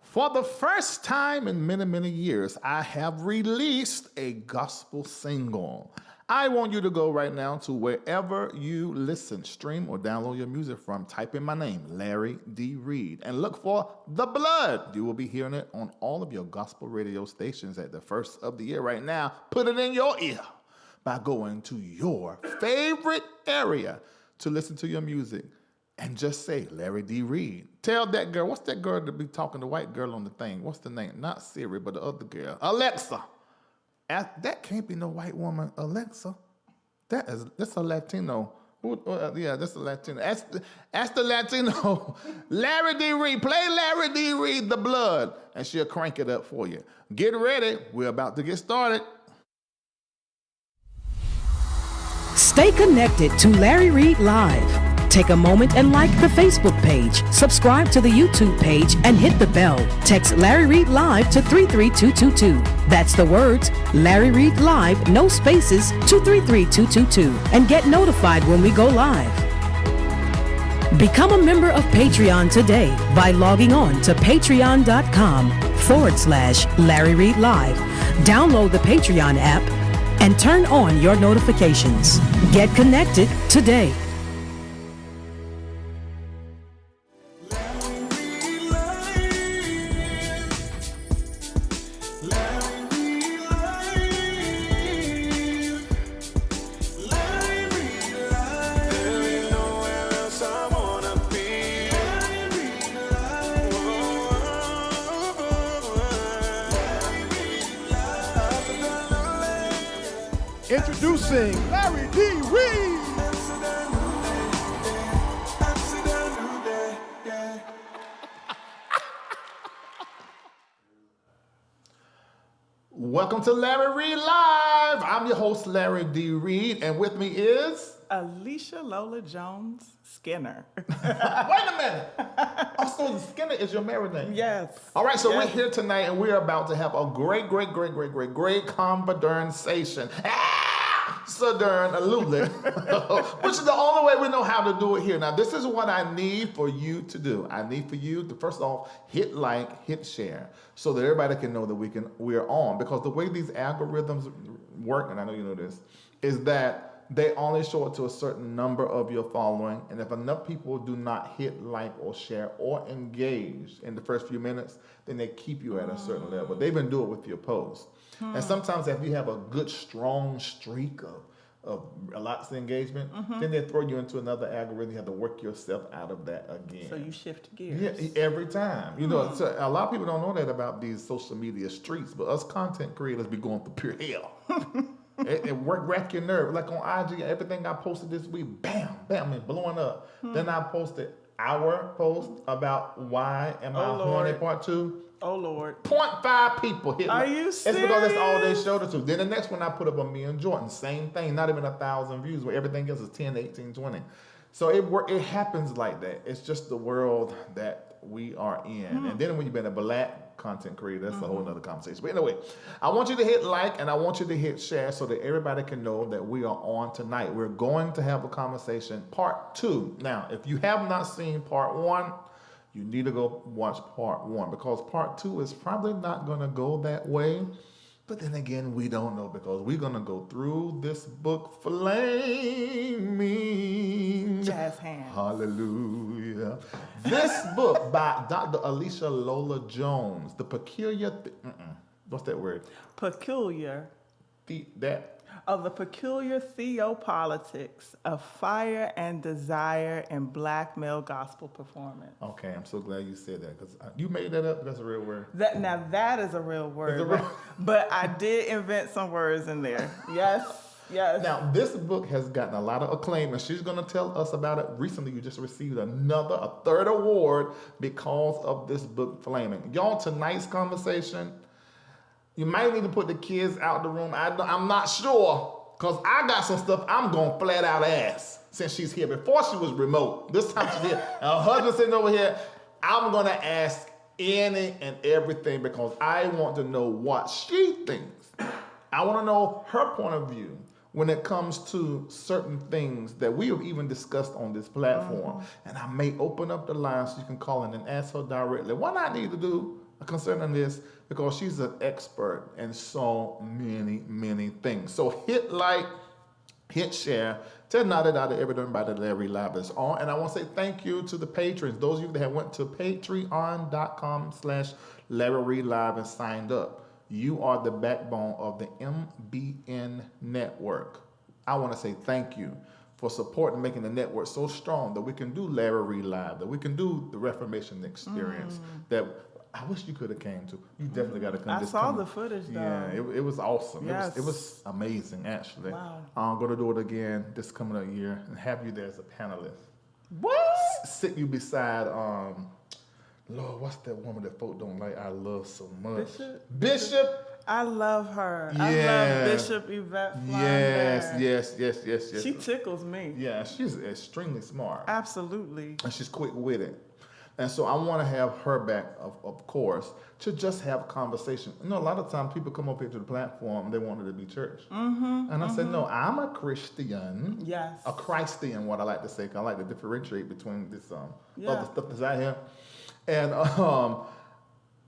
For the first time in many, many years, I have released a gospel single. I want you to go right now to wherever you listen, stream, or download your music from. Type in my name, Larry D. Reid, and look for The Blood. You will be hearing it on all of your gospel radio stations at the first of the year right now. Put it in your ear by going to your favorite area to listen to your music. And just say, Larry D. Reid. Tell that girl, what's that girl that be talking, the white girl on the thing? What's the name? Not Siri, but the other girl. Alexa. That can't be no white woman. Alexa. That's a Latino. Yeah, that's a Latino. Ask the Latino. Larry D. Reid. Play Larry D. Reid, The Blood. And she'll crank it up for you. Get ready. We're about to get started. Stay connected to Larry Reid Live. Take a moment and like the Facebook page, subscribe to the YouTube page, and hit the bell. Text Larry Reid Live to 33222. That's the words Larry Reid Live, no spaces, to 33222, and get notified when we go live. Become a member of Patreon today by logging on to patreon.com/Larry Reid Live. Download the Patreon app and turn on your notifications. Get connected today. Introducing Larry D. Reid. Welcome to Larry Reid Live. I'm your host, Larry D. Reid, and with me is... Alisha Lola Jones Skinner. Wait a minute. Oh, so Skinner is your married name? Yes. All right, so yes. We're here tonight, and we're about to have a great conversation. Absolutely. Which is the only way we know how to do it here. Now, this is what I need for you to do. I need for you to, first off, hit like, hit share, so that everybody can know that we're on. Because the way these algorithms work, and I know you know this, is that they only show it to a certain number of your following. And if enough people do not hit like or share or engage in the first few minutes, then they keep you at a certain level. They even do it with your posts. And sometimes if you have a good, strong streak of lots of engagement, then they throw you into another algorithm. You have to work yourself out of that again. So you shift gears. Yeah, every time. You know, so a lot of people don't know that about these social media streets, but us content creators be going through pure hell. It rack your nerve. Like on IG, everything I posted this week, bam, and blowing up. Then I posted our post about why am I horny part 2. Oh, Lord. 0.5 people hit. Are you serious? It's because that's all they showed it to. Then the next one I put up on me and Jordan, same thing, not even 1,000 views, where everything else is 10, 18, 20. So it happens like that. It's just the world that we are in. And then when you've been a black content creator, that's a whole other conversation. But anyway, I want you to hit like and I want you to hit share so that everybody can know that we are on tonight. We're going to have a conversation, part 2. Now, if you have not seen part 1, you need to go watch part 1, because part 2 is probably not going to go that way. But then again, we don't know, because we're going to go through this book, Flaming. Jazz hands. Hallelujah. This book by Dr. Alisha Lola Jones, The Peculiar... what's that word? Peculiar. The peculiar theopolitics of fire and desire in black male gospel performance. Okay, I'm so glad you said that, because you made that up. That's a real word. That is a real word. It's a real- But I did invent some words in there. Yes. Now, this book has gotten a lot of acclaim, and she's going to tell us about it. Recently, you just received a 3rd award because of this book, Flaming. Y'all, tonight's conversation, you might need to put the kids out the room. I'm not sure, because I got some stuff I'm going to flat out ask since she's here. Before she was remote. This time she's here. And her husband sitting over here. I'm going to ask any and everything, because I want to know what she thinks. I want to know her point of view when it comes to certain things that we have even discussed on this platform. And I may open up the line so you can call in and ask her directly. What I need to do, concerning this because she's an expert in so many things. So hit like, hit share, tell Nada everybody that Larry Live is on. And I want to say thank you to the patrons. Those of you that have went to patreon.com/Larry Reid Live and signed up. You are the backbone of the MBN network. I want to say thank you for supporting making the network so strong that we can do Larry Reid Live, that we can do the Reformation Experience, that I wish you could have came to. You definitely got to come. I saw the footage, though. Yeah, it was awesome. Yes. It was amazing, actually. Wow. I'm going to do it again this coming up year and have you there as a panelist. What? Sit you beside, Lord, what's that woman that folk don't like I love so much? Bishop? I love her. Yeah. I love Bishop Yvette Flander. Yes. She tickles me. Yeah, she's extremely smart. Absolutely. And she's quick-witted. And so I want to have her back, of course, to just have a conversation. You know, a lot of times people come up here to the platform and they want it to be church. And I said, no, I'm a Christian. Yes. A Christian, what I like to say, 'cause I like to differentiate between this other stuff that's out here. And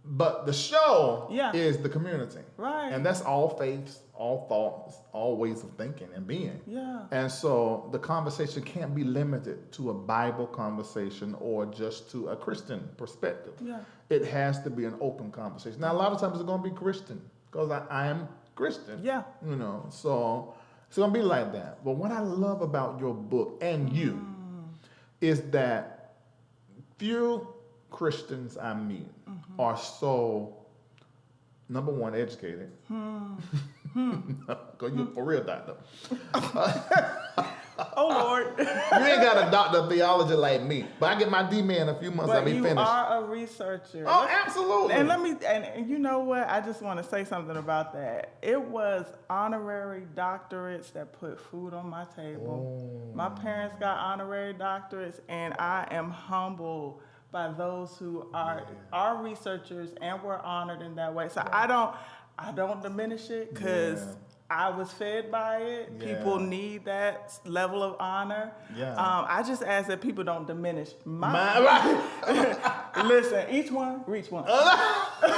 but the show is the community. Right. And that's all faiths, all thoughts, all ways of thinking and being. Yeah. And so the conversation can't be limited to a Bible conversation or just to a Christian perspective. Yeah. It has to be an open conversation. Now, a lot of times it's going to be Christian because I am Christian. Yeah. You know, so it's going to be like that. But what I love about your book and you is that few Christians I meet are so, number one, educated. Because you're for real doctor. Oh, Lord. You ain't got a doctor of theology like me. But I get my D-man in a few months, I'll be finished. But you are a researcher. Oh, absolutely. And and you know what? I just want to say something about that. It was honorary doctorates that put food on my table. My parents got honorary doctorates, and I am humbled by those who are researchers and were honored in that way. So I don't diminish it because I was fed by it. Yeah. People need that level of honor. Yeah. I just ask that people don't diminish mine. Right. Listen, each one, reach one. Exactly.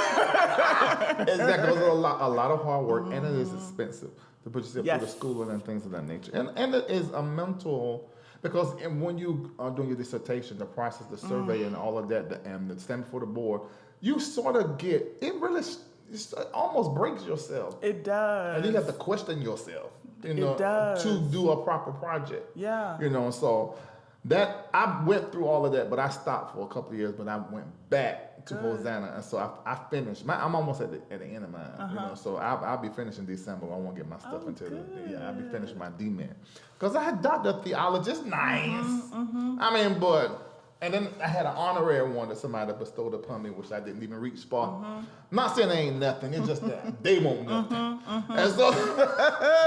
It's a lot of hard work, and it is expensive to put yourself through the schooling and things of that nature. And it is a mental, because when you are doing your dissertation, the process, the survey, and all of that, and the stand before the board, you sort of get, it almost breaks yourself. It does. And you have to question yourself, you know, It does. to do a proper project. Yeah. You know, so that, I went through all of that, but I stopped for a couple of years, but I went back to Hosanna, and so I finished. I'm almost at the end of mine, you know, so I'll be finished in December. I won't get my stuff until I'll be finished my D-man. Because I had doctor of theology, it's nice. I mean, and then I had an honorary one that somebody bestowed upon me, which I didn't even reach for. I'm not saying there ain't nothing, it's just that they want nothing. And so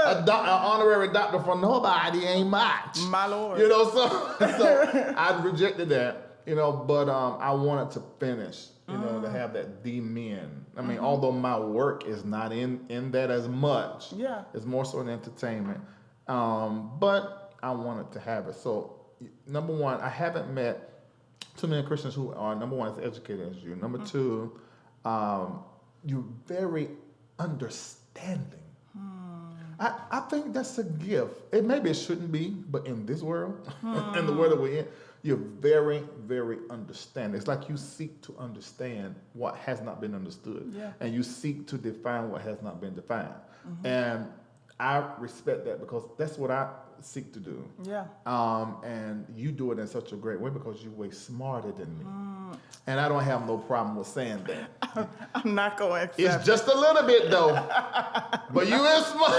an honorary doctor for nobody ain't much. My Lord. You know, so I rejected that, you know, but I wanted to finish, you know, to have that D-men. I mean, although my work is not in that as much, it's more so an entertainment, but I wanted to have it. So, number one, I haven't met too many Christians who are, number one, as educated as you. Number two, you're very understanding. I think that's a gift. Maybe it shouldn't be, but in this world, in the world that we're in, you're very, very understanding. It's like you seek to understand what has not been understood. And you seek to define what has not been defined. And I respect that because that's what I seek to do. And you do it in such a great way because you're way smarter than me. And I don't have no problem with saying that. I'm not going to accept It's just a little bit though. But you is smart.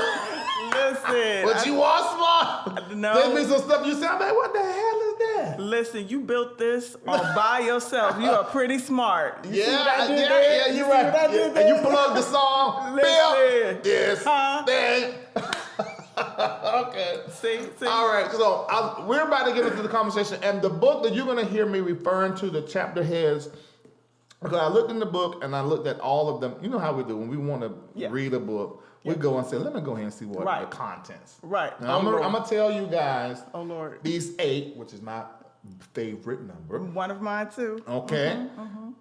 Listen. But you are smart. No. There's been some stuff you say, I'm like, what the hell is that? Listen, you built this all by yourself. You are pretty smart. You see what I did yeah, there? you're You see right. what I did there? And you plug the song. Listen. Yes. Dang. Okay. See? All right, so we're about to get into the conversation, and the book that you're going to hear me referring to, the chapter heads, because I looked in the book and I looked at all of them. You know how we do when we want to read a book, we go and say, let me go ahead and see what the contents. Now, I'm going to tell you guys Lord. these 8, which is my favorite number. One of mine too. Okay.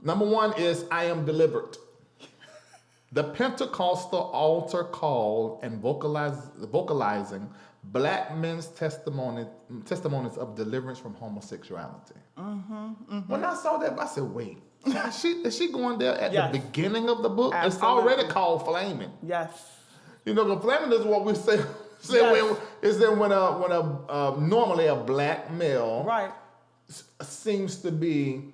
Number 1 is I am delivered. The Pentecostal altar call and vocalizing black men's testimonies of deliverance from homosexuality. When I saw that, I said, wait, is she going there at the beginning of the book? Absolutely. It's already called flaming. Yes. You know, the flaming is what we say. Is that when normally a black male seems to be,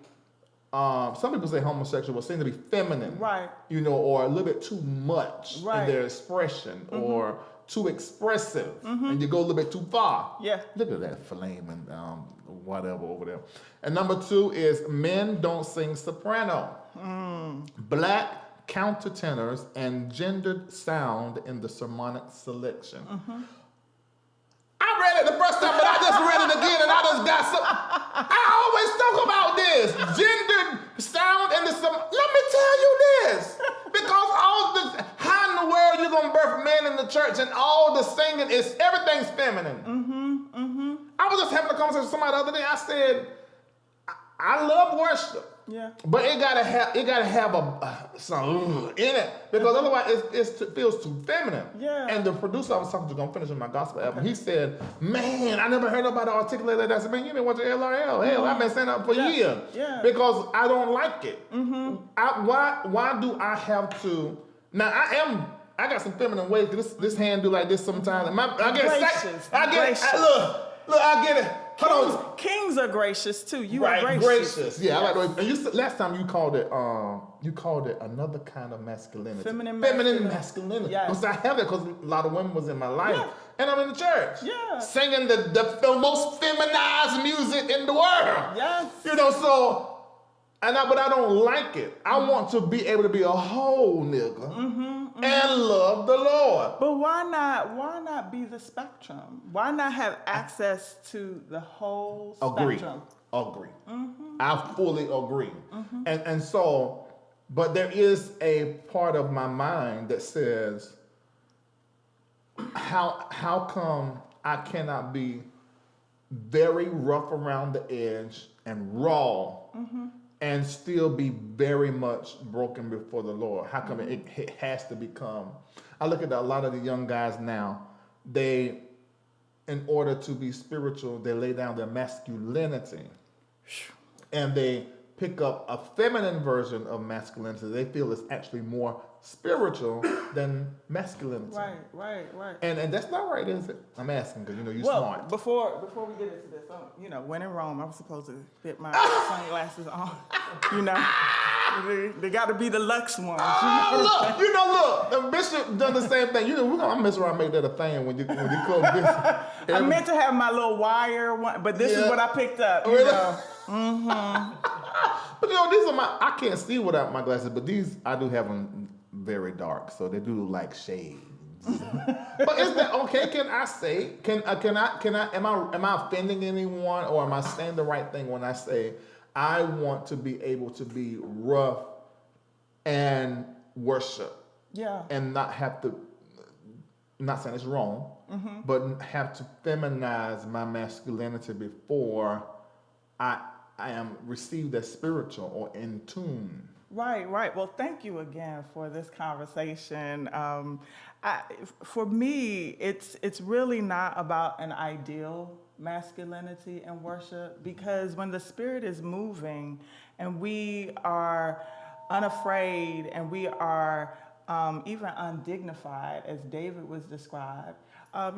some people say homosexual, but seem to be feminine, you know, or a little bit too much in their expression, or too expressive, and you go a little bit too far. Yeah. Look at that flaming, whatever over there. And number 2 is men don't sing soprano. Black countertenors and gendered sound in the sermonic selection. I read it the first time, but I just read it again, and I just got some. I always talk about this gendered sound in the sermon. Let me tell you this, because how in the world you gonna birth men in the church and all the singing everything's feminine. I was just having a conversation with somebody the other day. I said, I love worship. Yeah. But it gotta have some in it, because otherwise it feels too feminine. Yeah. And the producer I was talking to, gonna finish with my gospel album, he said, man, I never heard nobody articulate like that. I said, man, you didn't watch the LRL. Hell, I've been saying that for years. Yeah. Because I don't like it. Why do I have to? Now I got some feminine ways. This hand do like this sometimes. I get it. Hold on. Kings are gracious too. You right, are gracious. Yeah, I like those. And you said last time you called it another kind of masculinity. Feminine masculinity. Yes. Because I have it because a lot of women was in my life. Yeah. And I'm in the church. Yeah. Singing the most feminized music in the world. Yes. You know, so but I don't like it. I want to be able to be a whole nigga and love the Lord. But why not be the spectrum? Why not have access to the whole spectrum? Agree. I fully agree. And so, but there is a part of my mind that says, how come I cannot be very rough around the edge and raw and still be very much broken before the Lord? How come it has to become? I look at a lot of the young guys now, in order to be spiritual, they lay down their masculinity and they pick up a feminine version of masculinity. They feel it's actually more spiritual than masculinity. Right. And that's not right, is it? I'm asking because you're smart. Before we get into this, when in Rome, I was supposed to fit my sunglasses on. They got to be the luxe ones. Look, the bishop done the same thing. I'm gonna mess around and make that a thing when you close this. I meant to have my little wire one, but this is what I picked up. But these are I can't see without my glasses, but these I do have them very dark, so they do look like shades. But is that okay? Can I say? Am I offending anyone, or am I saying the right thing when I say I want to be able to be rough and worship? Yeah. And not have to. Not saying it's wrong, but have to feminize my masculinity before I am received as spiritual or in tune. Right. Well, thank you again for this conversation. For me, it's really not about an ideal masculinity in worship, because when the Spirit is moving and we are unafraid and we are even undignified, as David was described,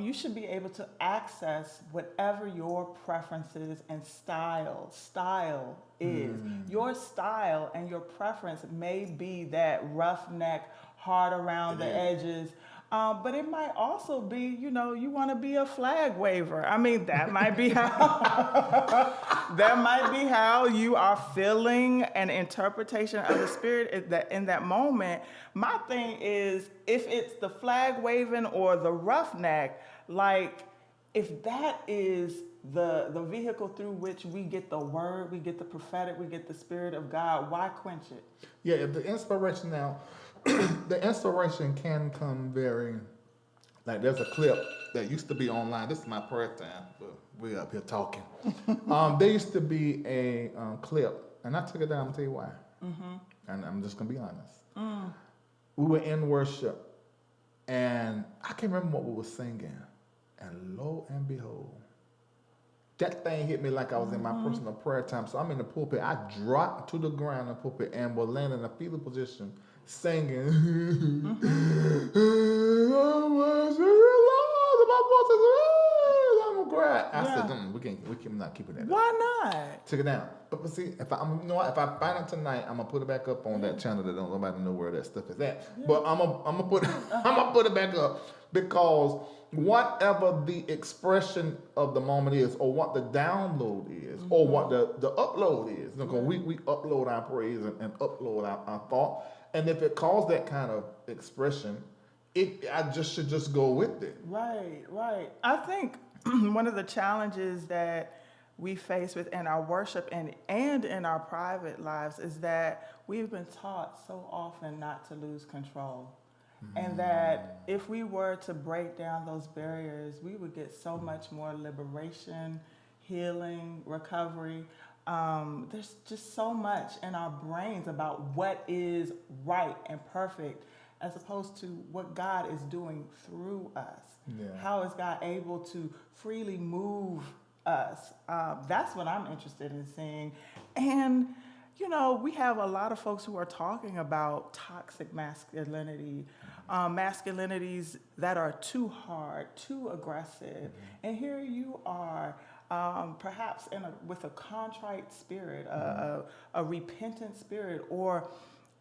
you should be able to access whatever your preferences and style is. Your style and your preference may be that roughneck, hard around the edges, but it might also be, you want to be a flag waver. I mean, that might be how you are feeling an interpretation of the Spirit in that moment. My thing is, if it's the flag waving or the roughneck, like, if that is the vehicle through which we get the word, we get the prophetic, we get the Spirit of God, why quench it? Yeah, the inspiration now, the inspiration can come very Like there's a clip that used to be online. This is my prayer time, but we're up here talking. There used to be a clip, and I took it down. I'm gonna tell you why. And I'm just gonna be honest. We were in worship, and I can't remember what we were singing. And lo and behold, that thing hit me like I was in my personal prayer time. So I'm in the pulpit. I dropped to the ground in the pulpit and was laying in a fetal position, singing. My voice is, I'm gonna cry. I said, we can not keep it that. Why not? Took it down. But see, if I find it tonight, I'm gonna put it back up on that channel that don't nobody know where that stuff is at. Yeah. But I'm gonna put it back up because whatever the expression of the moment is, or what the download is, or what the upload is, because we upload our praise and upload our thought, and if it calls that kind of expression, I should just go with it. Right. I think one of the challenges that we face within our worship and in our private lives is that we've been taught so often not to lose control. And that if we were to break down those barriers, we would get so much more liberation, healing, recovery. There's just so much in our brains about what is right and perfect, as opposed to what God is doing through us. Yeah. How is God able to freely move us? That's what I'm interested in seeing. And, we have a lot of folks who are talking about toxic masculinity, masculinities that are too hard, too aggressive. And here you are, perhaps with a contrite spirit, a repentant spirit, or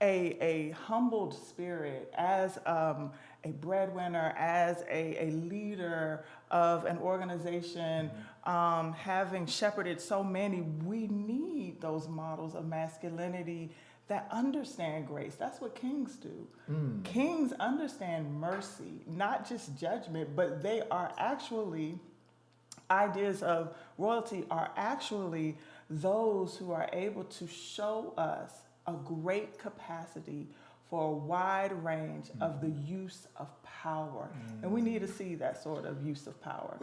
a humbled spirit as a breadwinner, as a leader of an organization, having shepherded so many. We need those models of masculinity that understand grace. That's what kings do. Kings understand mercy, not just judgment, but they are actually, ideas of royalty are actually those who are able to show us a great capacity for a wide range of the use of power. And we need to see that sort of use of power.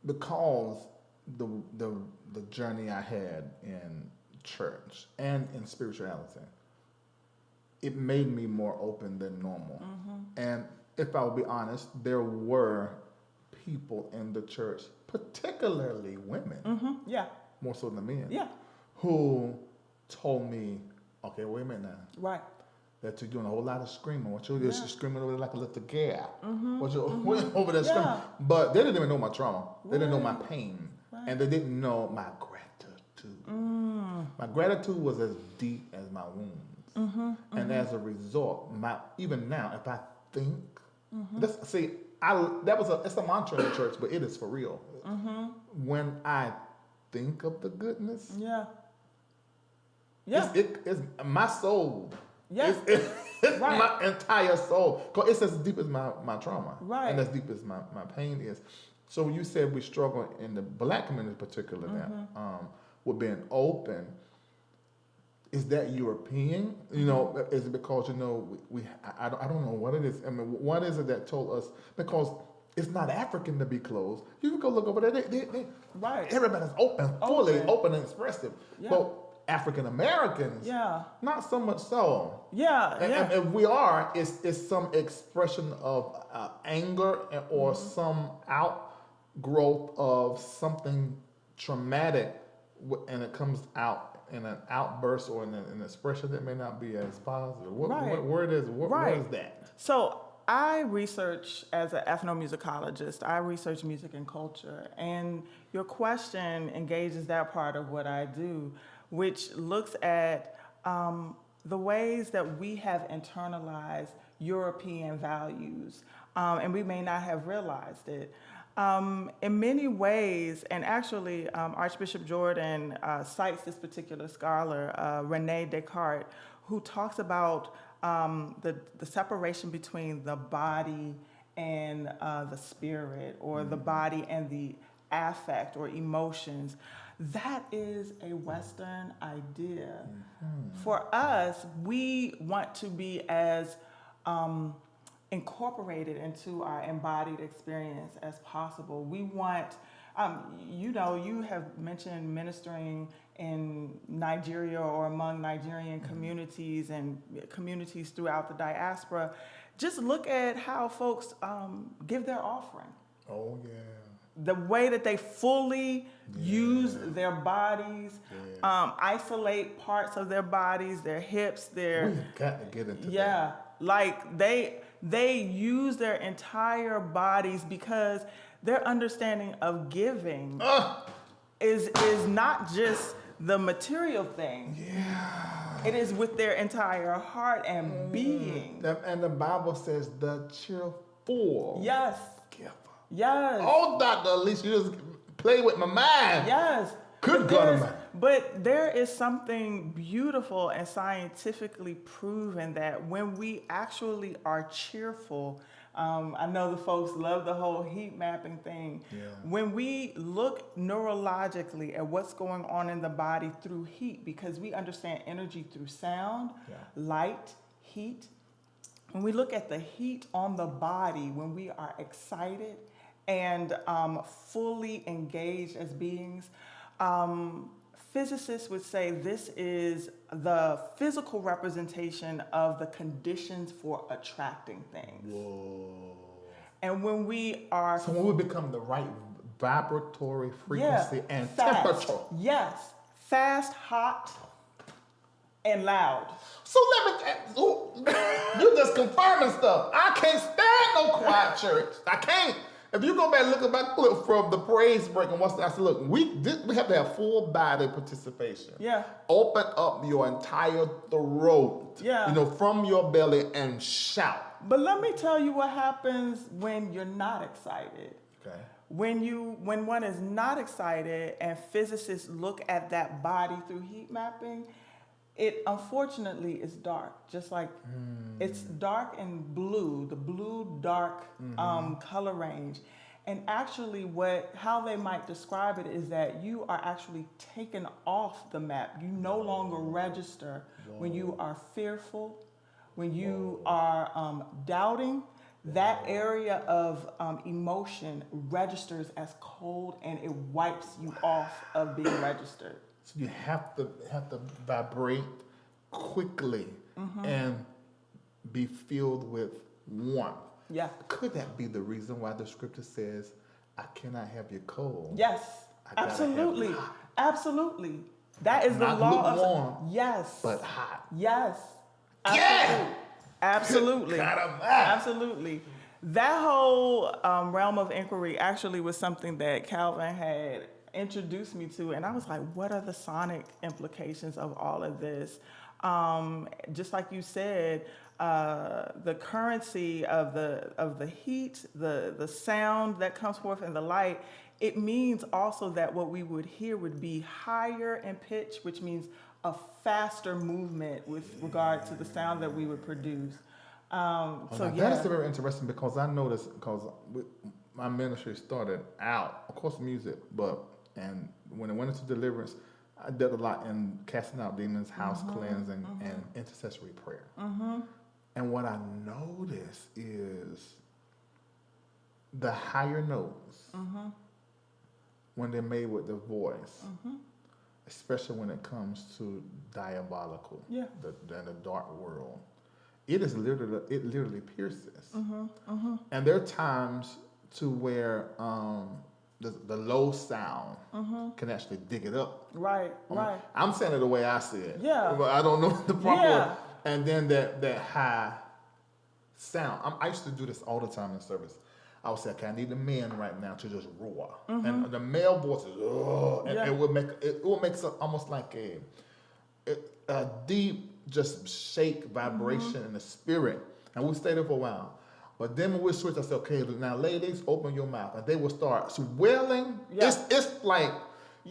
Because the journey I had in church and in spirituality, it made me more open than normal. And if I will be honest, there were people in the church, particularly women, more so than men, who told me, okay, wait a minute now. Right. That you're doing a whole lot of screaming. What you're just screaming over there like a little girl. What you're over there screaming. But they didn't even know my trauma. They didn't know my pain. And they didn't know my gratitude. My gratitude was as deep as my wounds. And as a result, even now, if I think, it's a mantra in the church, but it is for real. When I think of the goodness, it's my soul. It's my entire soul. Because it's as deep as my trauma. Right. And as deep as my pain is. So when you said we struggle in the black community in particular now, with being open, is that European? Is it because, I don't know what it is. I mean, what is it that told us? Because it's not African to be closed. You can go look over there. They everybody's fully open and expressive. But African Americans, not so much so. And if we are, it's some expression of anger or some outgrowth of something traumatic, and it comes out in an outburst or in an expression that may not be as positive. Where is that? So I research as an ethnomusicologist. I research music and culture, and your question engages that part of what I do, which looks at the ways that we have internalized European values, and we may not have realized it. In many ways, and actually Archbishop Jordan cites this particular scholar, Rene Descartes, who talks about the separation between the body and the spirit, or the body and the affect or emotions. That is a Western idea. For us, we want to be as incorporate it into our embodied experience as possible. We want, you have mentioned ministering in Nigeria or among Nigerian communities and communities throughout the diaspora. Just look at how folks give their offering. Oh, yeah. The way that they fully use their bodies, isolate parts of their bodies, their hips, We've got to get into that. Yeah, like they use their entire bodies because their understanding of giving is not just the material thing. Yeah. It is with their entire heart and being. And the Bible says the cheerful Yes. giver. Yes. Oh, Dr. Alisha, you just play with my mind. Yes. Good God Almighty. But there is something beautiful and scientifically proven that when we actually are cheerful, I know the folks love the whole heat mapping thing. Yeah. When we look neurologically at what's going on in the body through heat, because we understand energy through sound, light, heat. When we look at the heat on the body, when we are excited and fully engaged as beings, physicists would say this is the physical representation of the conditions for attracting things. Whoa. And when we are... So when we become the right vibratory frequency and fast, temperature. Yes. Fast, hot, and loud. So you just confirming stuff. I can't stand no quiet church. I can't. If you go back and look at my clip from the praise break and what's that, I said, look, we have to have full body participation. Yeah. Open up your entire throat. Yeah. From your belly and shout. But let me tell you what happens when you're not excited. Okay. When one is not excited and physicists look at that body through heat mapping, it unfortunately is dark, just like it's dark and blue, the blue-dark color range. And actually how they might describe it is that you are actually taken off the map. You no longer register when you are fearful, when you are doubting. That area of emotion registers as cold and it wipes you off of being registered. So you have to vibrate quickly and be filled with warmth. Yeah. Could that be the reason why the scripture says, I cannot have you cold? Yes, I gotta absolutely. have it hot. Absolutely. That is Not the law lukewarm, of... Yes. but hot. Yes. Yeah. Absolutely. God Almighty. Absolutely. That whole realm of inquiry actually was something that Calvin had introduced me to, and I was like, what are the sonic implications of all of this? Just like you said, the currency of the heat, the sound that comes forth and the light, it means also that what we would hear would be higher in pitch, which means a faster movement with regard to the sound that we would produce. That is very interesting because I noticed, because my ministry started out, of course, music, and when it went into deliverance, I did a lot in casting out demons, house cleansing, and intercessory prayer. And what I noticed is the higher notes, when they're made with the voice, especially when it comes to diabolical, the dark world, it literally pierces. And there are times to where the low sound can actually dig it up. Right. I'm saying it the way I see it. Yeah. But I don't know the proper Yeah. word. And then that high sound. I used to do this all the time in service. I would say, okay, I need the men right now to just roar. And the male voices, and it would make almost like a deep, just shake vibration in the spirit. And we stayed there for a while. But then when we switched, I said, okay, now ladies, open your mouth. And they will start swelling. Yeah. It's like,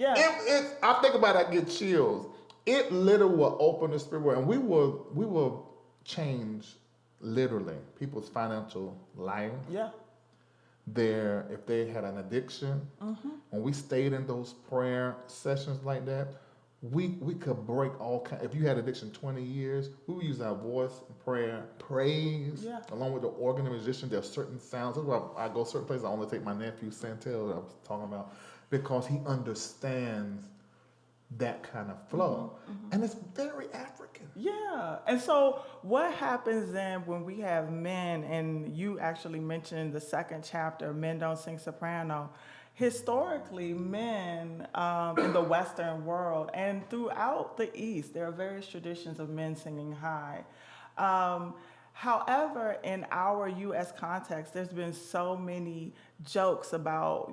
I think about it, I get chills. It literally will open the spirit. And we will change, literally, people's financial life. Yeah. If they had an addiction, when we stayed in those prayer sessions like that, we could break all kind. If you had addiction 20 years, we would use our voice, prayer, praise, along with the organ and musician. There are certain sounds. That's why I go certain places. I only take my nephew Santel that I was talking about because he understands that kind of flow, and it's very African. Yeah, and so what happens then when we have men, and you actually mentioned the second chapter, men don't sing soprano. Historically, men in the Western world and throughout the East, there are various traditions of men singing high. However, in our U.S. context, there's been so many jokes about,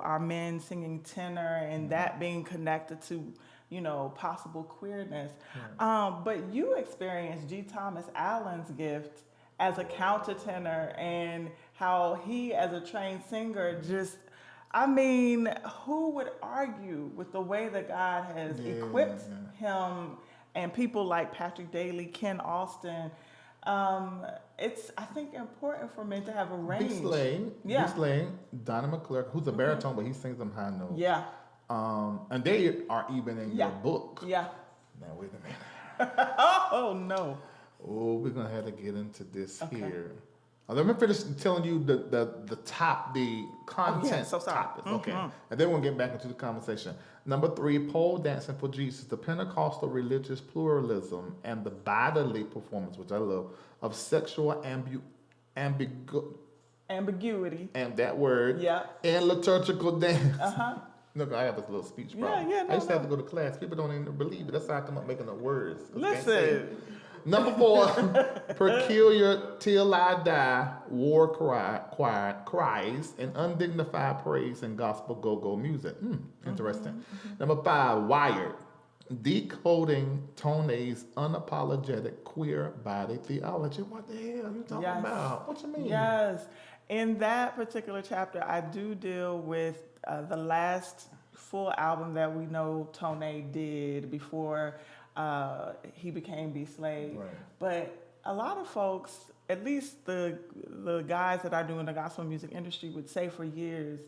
our men singing tenor and that being connected to, possible queerness. But you experienced G. Thomas Allen's gift as a countertenor and how he, as a trained singer, who would argue with the way that God has equipped him and people like Patrick Daly, Ken Austin? It's, I think, important for men to have a range. Big Slane, Donnie McClurkin, who's a baritone, but he sings them high notes. Yeah. And they are even in your book. Yeah. Now, wait a minute. Oh, no. Oh, we're going to have to get into this here. Let me finish telling you the content topics. Okay. And then we'll get back into the conversation. Number 3, pole dancing for Jesus, the Pentecostal religious pluralism and the bodily performance, which I love, of sexual ambiguity. And that word. Yeah. And liturgical dance. Look, I have this little speech problem. I used to have to go to class. People don't even believe it. That's how I come up making up words. Listen. Number 4, peculiar till I die war cries and undignified praise in gospel go-go music. Interesting. Number 5, Wired, decoding Toney's unapologetic queer body theology. What the hell are you talking about? What you mean? Yes. In that particular chapter, I do deal with the last full album that we know Toney did before he became B-Slade. Right. But a lot of folks, at least the guys that are doing the gospel music industry, would say for years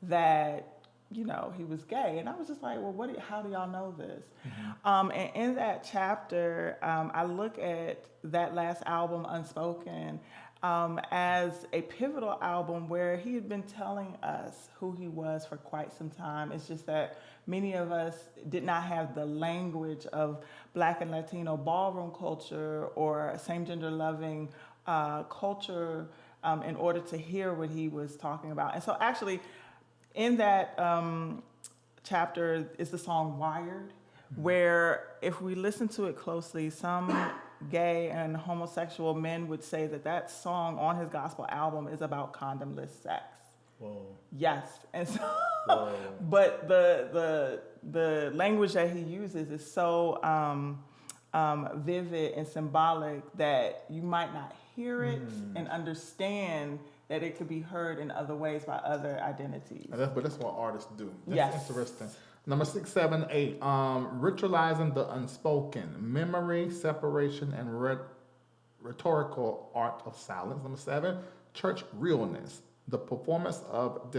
that, he was gay. And I was just like, well, how do y'all know this? And in that chapter, I look at that last album, Unspoken, as a pivotal album where he had been telling us who he was for quite some time. It's just that many of us did not have the language of Black and Latino ballroom culture or same-gender loving culture in order to hear what he was talking about. And so actually, in that chapter is the song Wired, where if we listen to it closely, some gay and homosexual men would say that song on his gospel album is about condomless sex. Whoa. Yes. And so, but the language that he uses is so vivid and symbolic that you might not hear it and understand that it could be heard in other ways by other identities. But that's what artists do. That's interesting. Number 6, 7, 8. Ritualizing the unspoken, memory, separation, and rhetorical art of silence. Number 7, church realness, the performance of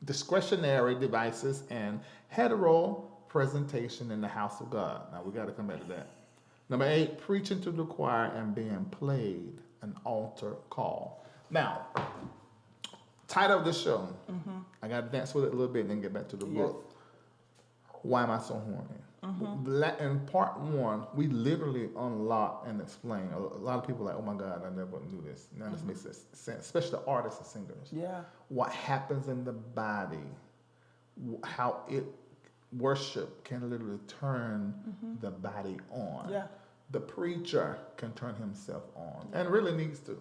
discretionary devices and hetero presentation in the house of God. Now we got to come back to that. Number 8, preaching to the choir and being played, an altar call. Now, title of the show, I got to dance with it a little bit and then get back to the book. Why am I so horny? In part 1, we literally unlock and explain. A lot of people are like, oh my God, I never knew this. Now this makes sense, especially the artists and singers. Yeah. What happens in the body, how worship can literally turn the body on. Yeah. The preacher can turn himself on and really needs to.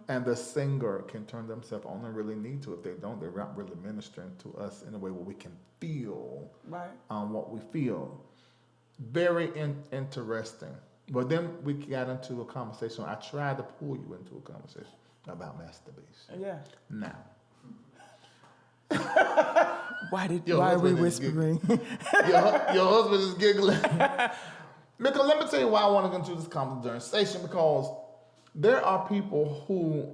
And the singer can turn themselves on and really need to. If they don't, they're not really ministering to us in a way where we can feel what we feel. Very interesting. But then we got into a conversation. I tried to pull you into a conversation about masturbation. Yeah. Now. Why are we whispering? Your husband is giggling. Because let me tell you why I want to go into this conversation, because there are people who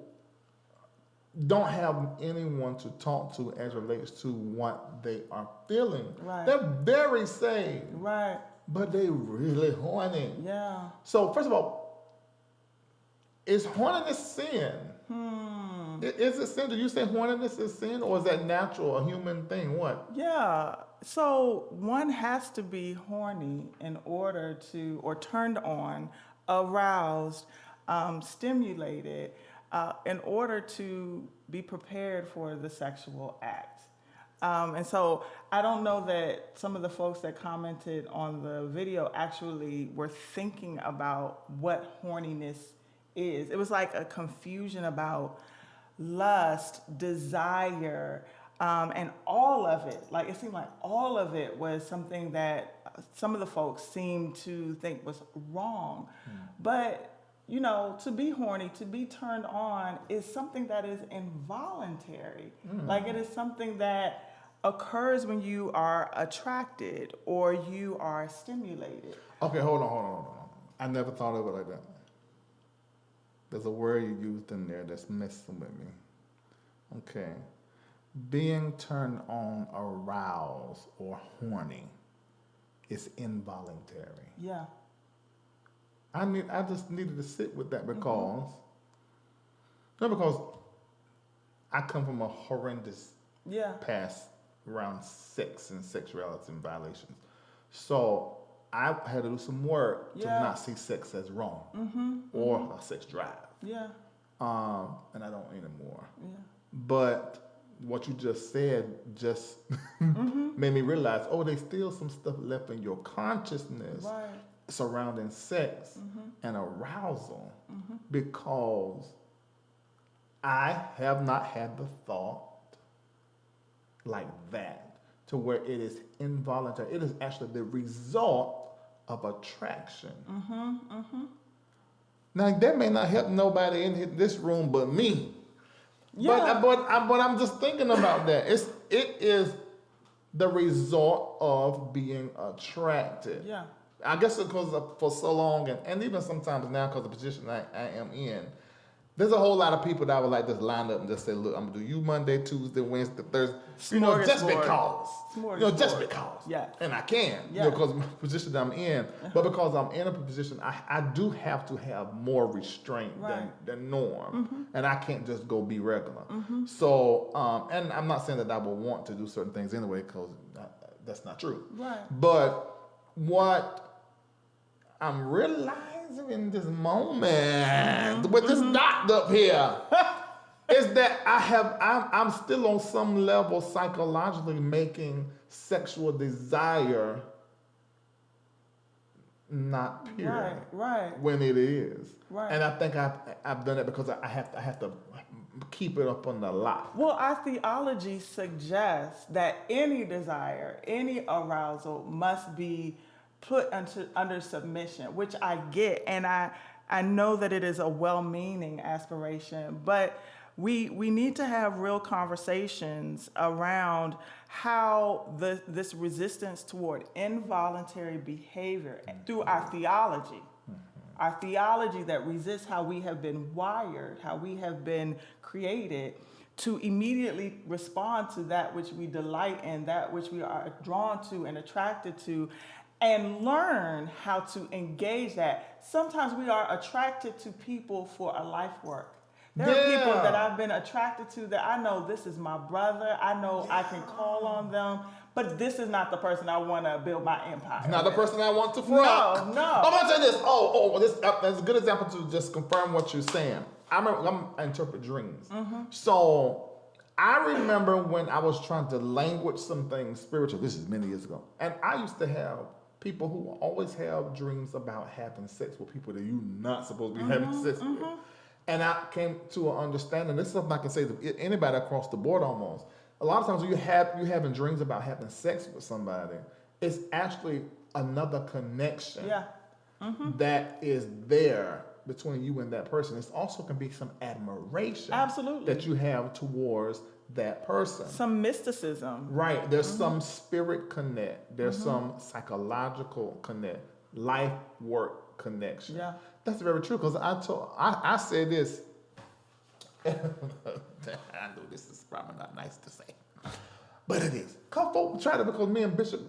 don't have anyone to talk to as relates to what they are feeling. Right. They're very saved. Right. But they really horny. Yeah. So first of all, is horniness sin? Is it sin? Do you say horniness is sin, or is that natural, a human thing? What? Yeah. So one has to be horny in order to, or turned on, aroused, stimulated, in order to be prepared for the sexual act. And so I don't know that some of the folks that commented on the video actually were thinking about what horniness is. It was like a confusion about lust, desire, and all of it. Like, it seemed like all of it was something that some of the folks seemed to think was wrong. But, you know, to be horny, to be turned on is something that is involuntary. Like, it is something that occurs when you are attracted or you are stimulated. Okay, hold on. I never thought of it like that. There's a word you used in there that's messing with me. Okay. Being turned on, aroused, or horny is involuntary. Yeah. I just needed to sit with that because, not because I come from a horrendous past around sex and sexuality and violations. So I had to do some work to not see sex as wrong or a sex drive. Yeah. And I don't anymore. Yeah. But what you just said just made me realize, oh, there's still some stuff left in your consciousness surrounding sex and arousal because I have not had the thought like that to where it is involuntary. It is actually the result of attraction. Now, that may not help nobody in this room but me. Yeah. But I'm just thinking about that. It is the result of being attracted. Yeah. I guess because for so long, and even sometimes now because of the position I am in, there's a whole lot of people that would like just line up and just say, look, I'm going to do you Monday, Tuesday, Wednesday, Thursday. You know, just because. Just because. Yeah. And I can. Yeah. You know, because of the position that I'm in. But because I'm in a position, I do have to have more restraint than norm. And I can't just go be regular. So, and I'm not saying that I will want to do certain things anyway, because that's not true. Right. But what I'm realizing in this moment with this doctor up here is that I'm still on some level psychologically making sexual desire not pure when it is. And I think I've done it because I have to keep it up on the lock. Well, our theology suggests that any desire, any arousal must be put under submission, which I get, and I know that it is a well-meaning aspiration, but we need to have real conversations around how this resistance toward involuntary behavior through our theology, our theology that resists how we have been wired, how we have been created, to immediately respond to that which we delight in, that which we are drawn to and attracted to, and learn how to engage that. Sometimes we are attracted to people for a life work. There are people that I've been attracted to that I know this is my brother. I know I can call on them, but this is not the person I want to build my empire. It's not the person I want to fuck. No. I'm going to say this. That's a good example to just confirm what you're saying. I interpret dreams. So I remember when I was trying to language some things spiritual. This is many years ago. And I used to have people who always have dreams about having sex with people that you're not supposed to be having sex with. And I came to an understanding. This is something I can say to anybody across the board almost. A lot of times when you're having dreams about having sex with somebody, it's actually another connection that is there between you and that person. It also can be some admiration that you have towards that person. Some mysticism. Right. There's some spirit connect. There's some psychological connect. Life work connection. Yeah. That's very true, because I said this. I know this is probably not nice to say, but it is. Come folk try to, because me and Bishop,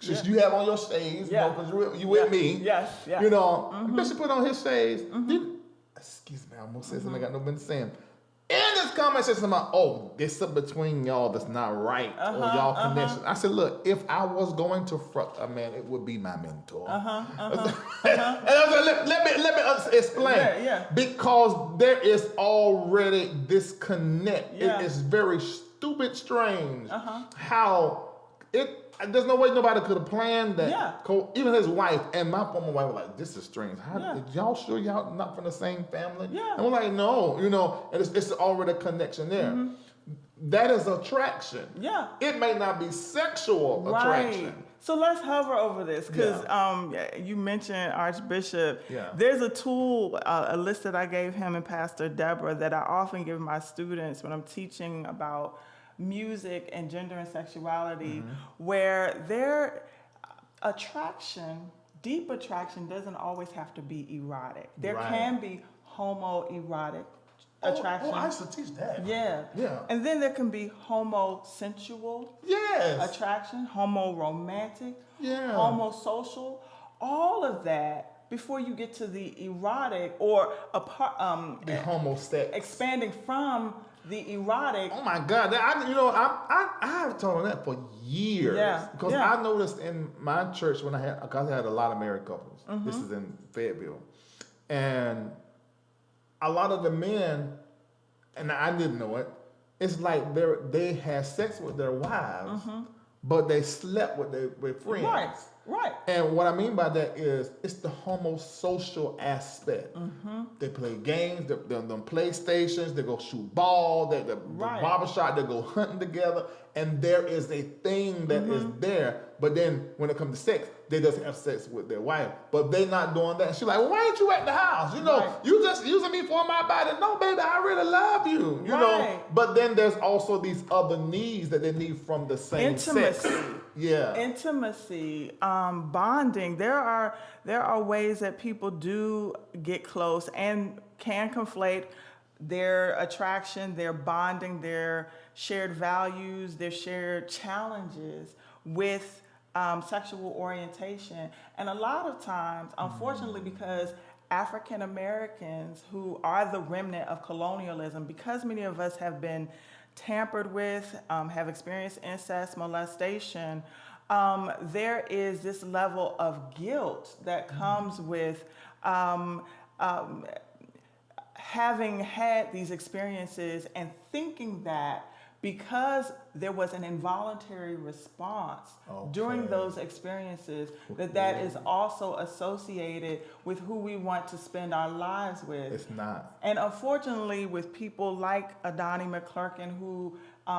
since you have on your shades, because you with me. Yes, yes. You know, Bishop put on his shades. Excuse me, I almost said something I got no business saying. In this comment section about, this up between y'all that's not right, or y'all connection. I said, look, if I was going to fuck a man, it would be my mentor. And I was like, let me explain. Yeah. Because there is already disconnect. Yeah. It is very stupid strange how there's no way nobody could have planned that. Yeah. Even his wife and my former wife were like, this is strange. Y'all sure y'all not from the same family? Yeah. And we're like, no, and it's already a connection there. That is attraction. Yeah. It may not be sexual attraction. Right. So let's hover over this, because you mentioned Archbishop. Yeah. There's a tool, a list that I gave him and Pastor Deborah that I often give my students when I'm teaching about music and gender and sexuality, where their attraction, deep attraction, doesn't always have to be erotic. There can be homoerotic attraction. I used to teach that. Yeah. And then there can be homosexual attraction, homoromantic, homosocial, all of that before you get to the erotic or the homosex. Expanding from the erotic. Oh my God! I have taught on that for years. Because I noticed in my church because I had a lot of married couples. This is in Fayetteville, and a lot of the men, and I didn't know it. It's like they had sex with their wives, but they slept with their friends. Right. And what I mean by that is it's the homosocial aspect. They play games, them PlayStations, they go shoot ball, the barbershop, they go hunting together, and there is a thing that is there. But then when it comes to sex, they just have sex with their wife. But they not doing that. She's like, well, why ain't you at the house? You just using me for my body. No, baby, I really love you. You know. But then there's also these other needs that they need from the same sex. Intimacy, bonding. There are ways that people do get close and can conflate their attraction, their bonding, their shared values, their shared challenges with sexual orientation. And a lot of times, unfortunately, because African Americans, who are the remnant of colonialism, because many of us have been tampered with, have experienced incest, molestation, there is this level of guilt that comes with having had these experiences and thinking that because there was an involuntary response during those experiences, that is also associated with who we want to spend our lives with. It's not. And unfortunately, with people like Adani McClurkin, who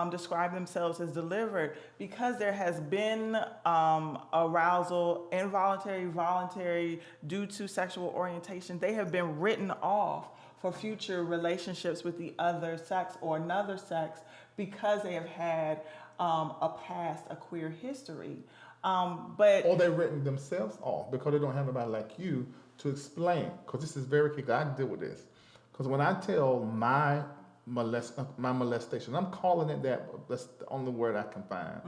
describe themselves as delivered, because there has been arousal, involuntary, voluntary, due to sexual orientation, they have been written off for future relationships with the other sex or another sex because they have had a past, a queer history. Or they've written themselves off because they don't have anybody like you to explain. Because this is very key. I deal with this. Because when I tell my molestation, I'm calling it that. That's the only word I can find.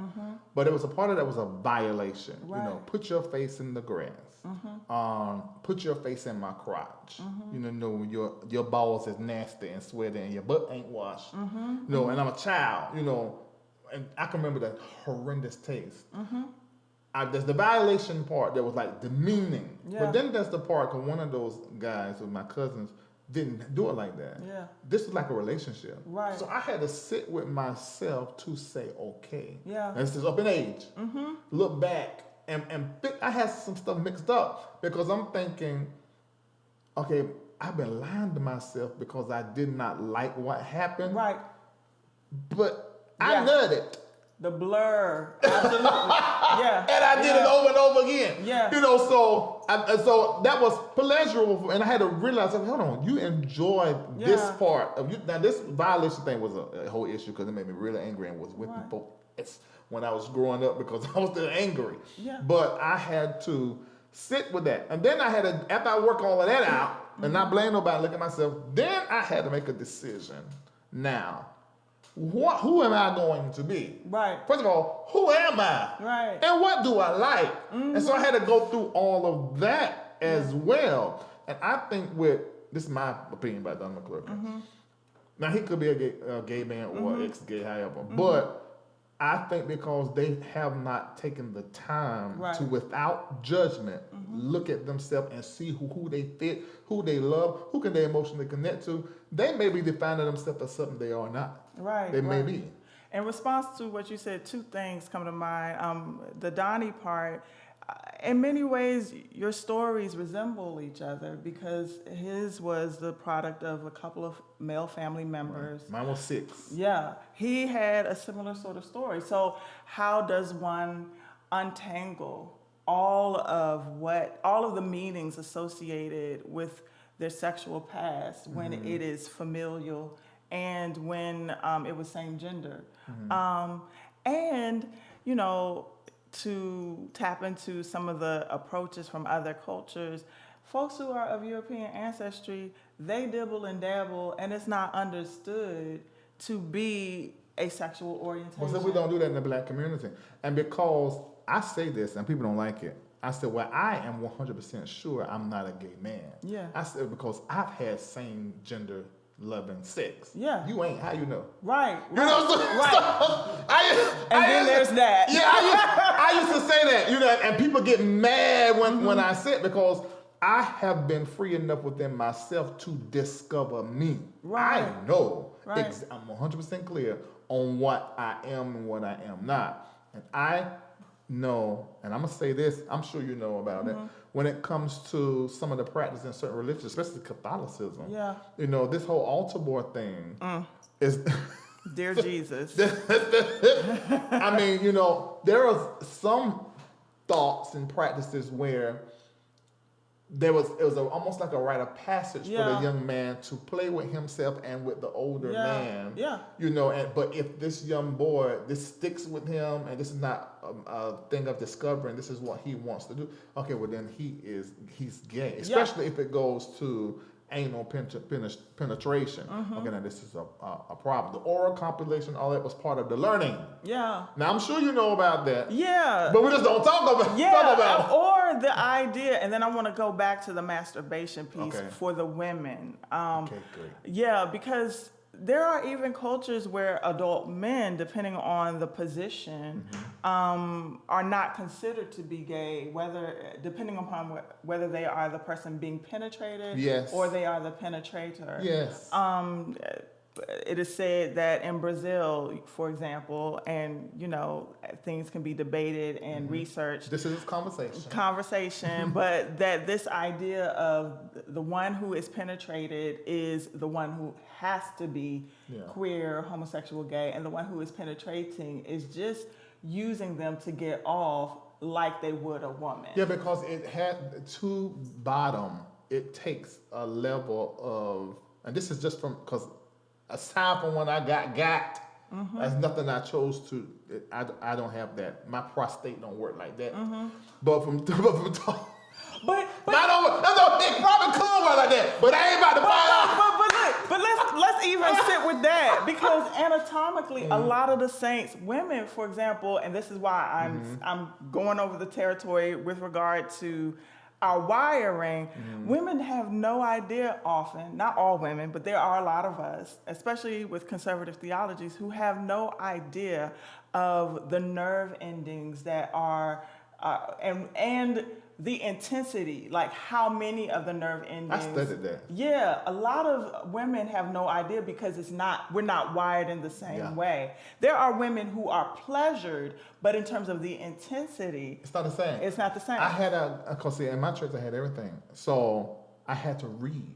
But it was a part of that was a violation. Right. Put your face in the grass. Put your face in my crotch. When your balls is nasty and sweaty and your butt ain't washed. And I'm a child. And I can remember that horrendous taste. There's the violation part that was like demeaning. But then there's the part because one of those guys with my cousins didn't do it like that. This was like a relationship. Right. So I had to sit with myself to say, okay. Yeah. This is up in age. Look back and I had some stuff mixed up because I'm thinking, okay, I've been lying to myself because I did not like what happened. Right. But I nutted. The blur, absolutely, yeah. And I did it over and over again. Yeah. So that was pleasurable, and I had to realize, hold on, you enjoyed this part of you. Now, this violation thing was a whole issue because it made me really angry and was with people when I was growing up because I was still angry. But I had to sit with that, and then I had to, after I work all of that out, and not blame nobody, look at myself. Then I had to make a decision Now, who am I going to be? Right. First of all, who am I? Right. And what do I like? And so I had to go through all of that as well. And I think this is my opinion about Don McClurkin. Now, he could be a gay man or ex-gay, however. But I think because they have not taken the time to, without judgment, look at themselves and see who they fit, who they love, who can they emotionally connect to, they may be defining themselves as something they are not. Right. They may be. In response to what you said, two things come to mind. The Donnie part, in many ways, your stories resemble each other because his was the product of a couple of male family members. Mine was 6. Yeah, he had a similar sort of story. So how does one untangle all of the meanings associated with their sexual past when it is familial and when it was same gender? And, you know, to tap into some of the approaches from other cultures, folks who are of European ancestry, they dibble and dabble, and it's not understood to be a sexual orientation. Well, so we don't do that in the black community. And because I say this and people don't like it, I said, well, I am 100% sure I'm not a gay man. Yeah. I said, because I've had same gender loving sex. Yeah. You ain't, how you know? Right. You know, Then there's that. Yeah, I used to say that, you know, and people get mad when I say it because I have been free enough within myself to discover me. Right. I know. Right. I'm 100% clear on what I am and what I am not. And I know, and I'm going to say this, I'm sure you know about it, when it comes to some of the practice in certain religions, especially Catholicism. Yeah. You know, this whole altar boy thing is... Dear Jesus. I mean, you know, there are some thoughts and practices where it was almost like a rite of passage for the young man to play with himself and with the older man. Yeah. You know, but if this young boy, this sticks with him and this is not a thing of discovering, this is what he wants to do. Okay, well then he's gay, especially if it goes to anal penetration. Okay, now this is a problem. The oral compilation, all that was part of the learning. Yeah. Now I'm sure you know about that. Yeah. But we just don't talk about it. Or the idea, and then I want to go back to the masturbation piece for the women. Okay, great. Yeah, because there are even cultures where adult men, depending on the position, are not considered to be gay, depending upon whether they are the person being penetrated or they are the penetrator. Yes. It is said that in Brazil, for example, and you know, things can be debated and researched. This is conversation, but that this idea of the one who is penetrated is the one who has to be queer, homosexual, gay, and the one who is penetrating is just using them to get off like they would a woman. Yeah, because it had to bottom. It takes a level of, and this is just from because. Aside from when I got, that's nothing I chose to. I don't have that. My prostate don't work like that. But from it probably could work like that. But I ain't about to find out. But let's even sit with that because anatomically, a lot of the saints, women, for example, and this is why I'm going over the territory with regard to our wiring, women have no idea often, not all women, but there are a lot of us, especially with conservative theologies, who have no idea of the nerve endings that are, and the intensity, like how many of the nerve endings. I studied that. Yeah, a lot of women have no idea because we're not wired in the same way. There are women who are pleasured, but in terms of the intensity, it's not the same. It's not the same. I had because in my church I had everything, so I had to read,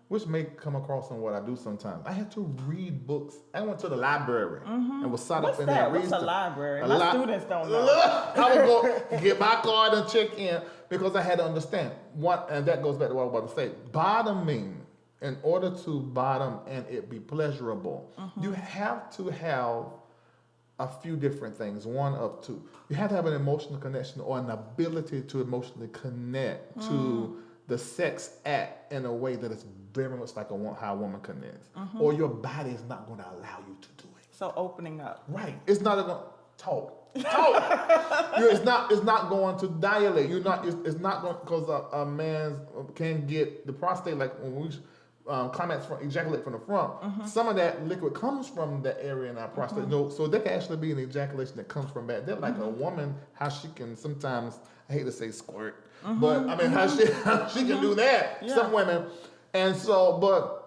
which may come across in what I do sometimes. I had to read books. I went to the library and was sat up in there. What's a library? My students don't know. I would go get my card and check in because I had to understand what, and that goes back to what I was about to say. Bottoming, in order to bottom and it be pleasurable, you have to have a few different things. One of two. You have to have an emotional connection or an ability to emotionally connect to the sex act in a way that is very much like how a woman connects, or your body is not going to allow you to do it. So opening up. Right. It's not going to talk. It's not going to dilate. It's not going, because a man can get the prostate, like when we ejaculate from the front. Some of that liquid comes from that area in our prostate. So there can actually be an ejaculation that comes from that. They're like a woman, how she can sometimes, I hate to say squirt, but I mean how she can do that. Yeah. Some women, and so, but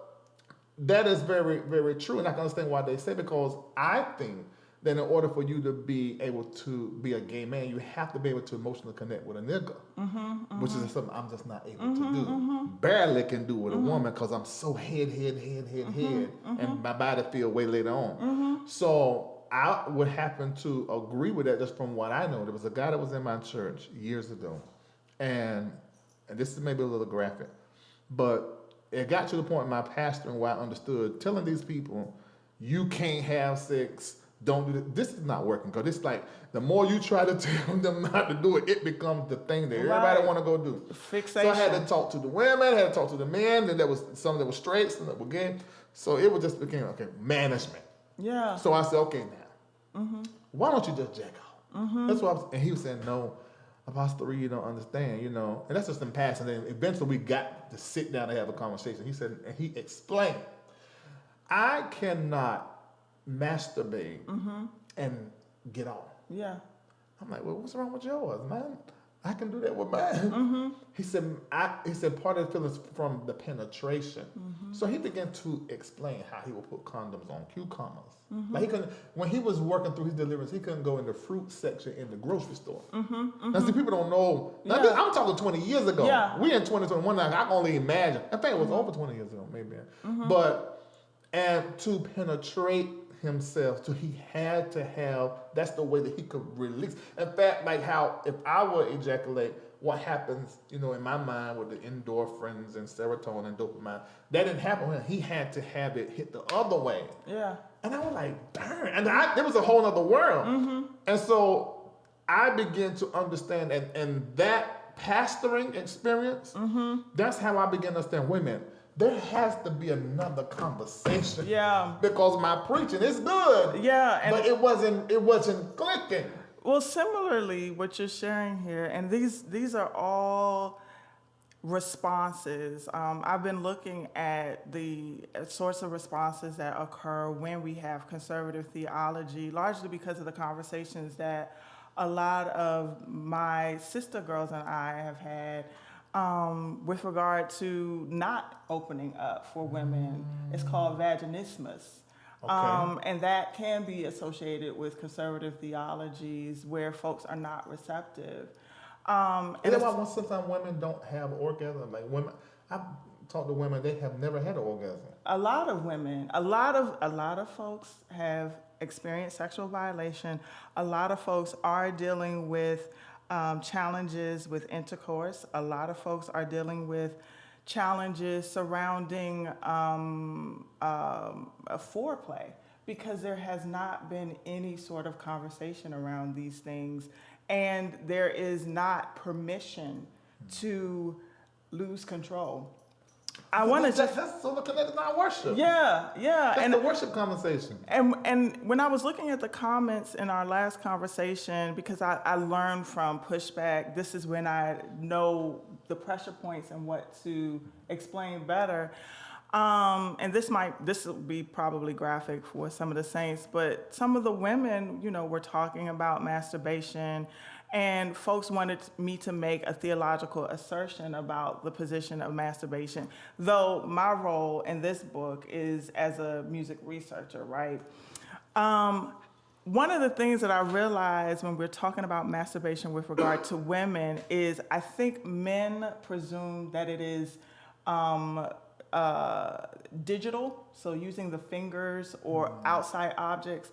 that is very, very true, and I can understand why they say, because I think that in order for you to be able to be a gay man, you have to be able to emotionally connect with a nigga, which is something I'm just not able to do. Barely can do with a woman, because I'm so head, and my body feel way later on. So I would happen to agree with that just from what I know. There was a guy that was in my church years ago, and this is maybe a little graphic, but it got to the point in my pastoring where I understood telling these people, you can't have sex, don't do this. This is not working, because it's like the more you try to tell them not to do it, it becomes the thing that everybody want to go do. Fixation. So I had to talk to the women, I had to talk to the men, and there was some that were straight, some that were gay. So it was just became, okay, management. Yeah. So I said, okay, now, why don't you just jack off? That's what I was, and he was saying, no, Apostle Reid, you don't understand, you know. And that's just in passing. And eventually we got to sit down and have a conversation. He said, and he explained, I cannot masturbate and get off. Yeah. I'm like, well, what's wrong with yours, man? I can do that with mine. He said, part of the feelings from the penetration. So he began to explain how he would put condoms on cucumbers. Like he couldn't, when he was working through his deliverance, he couldn't go in the fruit section in the grocery store. Now, see, people don't know. Now, I'm talking 20 years ago. Yeah. We in 2021 now. I can only imagine. In fact, it was over 20 years ago, maybe. But, and to penetrate himself, so he had to have, that's the way that he could release. In fact, like how if I would ejaculate, what happens, you know, in my mind with the endorphins and serotonin and dopamine, that didn't happen when he had to have it hit the other way. Yeah. And I was like, darn. And there was a whole other world. And so I began to understand, and that pastoring experience, that's how I began to understand women. There has to be another conversation. Yeah. Because my preaching is good. Yeah. But it wasn't clicking. Well, similarly, what you're sharing here, and these are all responses. I've been looking at the sorts of responses that occur when we have conservative theology, largely because of the conversations that a lot of my sister girls and I have had with regard to not opening up for women. It's called vaginismus. Okay. And that can be associated with conservative theologies where folks are not receptive. And that's why sometimes women don't have orgasm. Like women, I've talked to women, they have never had an orgasm. A lot of women, a lot of folks have experienced sexual violation. A lot of folks are dealing with challenges with intercourse. A lot of folks are dealing with challenges surrounding foreplay, because there has not been any sort of conversation around these things, and there is not permission to lose control. I want to just... That's so connected to our worship. Yeah. That's the worship conversation. And when I was looking at the comments in our last conversation, because I learned from pushback, this is when I know the pressure points and what to explain better. And this will be probably graphic for some of the saints, but some of the women, you know, were talking about masturbation, and folks wanted me to make a theological assertion about the position of masturbation, though my role in this book is as a music researcher, right? One of the things that I realized when we're talking about masturbation with regard to women is I think men presume that it is digital, so using the fingers or outside objects.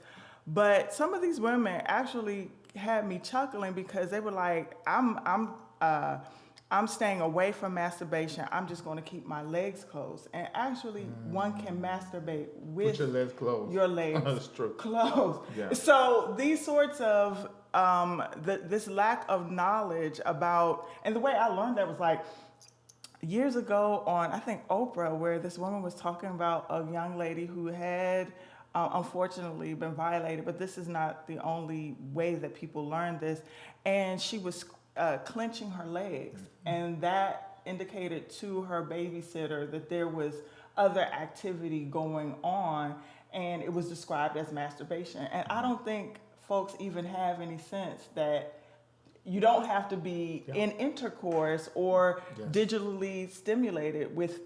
But some of these women actually had me chuckling, because they were like, I'm staying away from masturbation. I'm just going to keep my legs closed. And actually, one can masturbate with your legs closed. Your legs That's true. closed. Yeah. So these sorts of this lack of knowledge about, and the way I learned that was like, years ago on, I think, Oprah, where this woman was talking about a young lady who had unfortunately been violated, but this is not the only way that people learn this. And she was clenching her legs, and that indicated to her babysitter that there was other activity going on, and it was described as masturbation. And I don't think folks even have any sense that you don't have to be in intercourse or digitally stimulated with,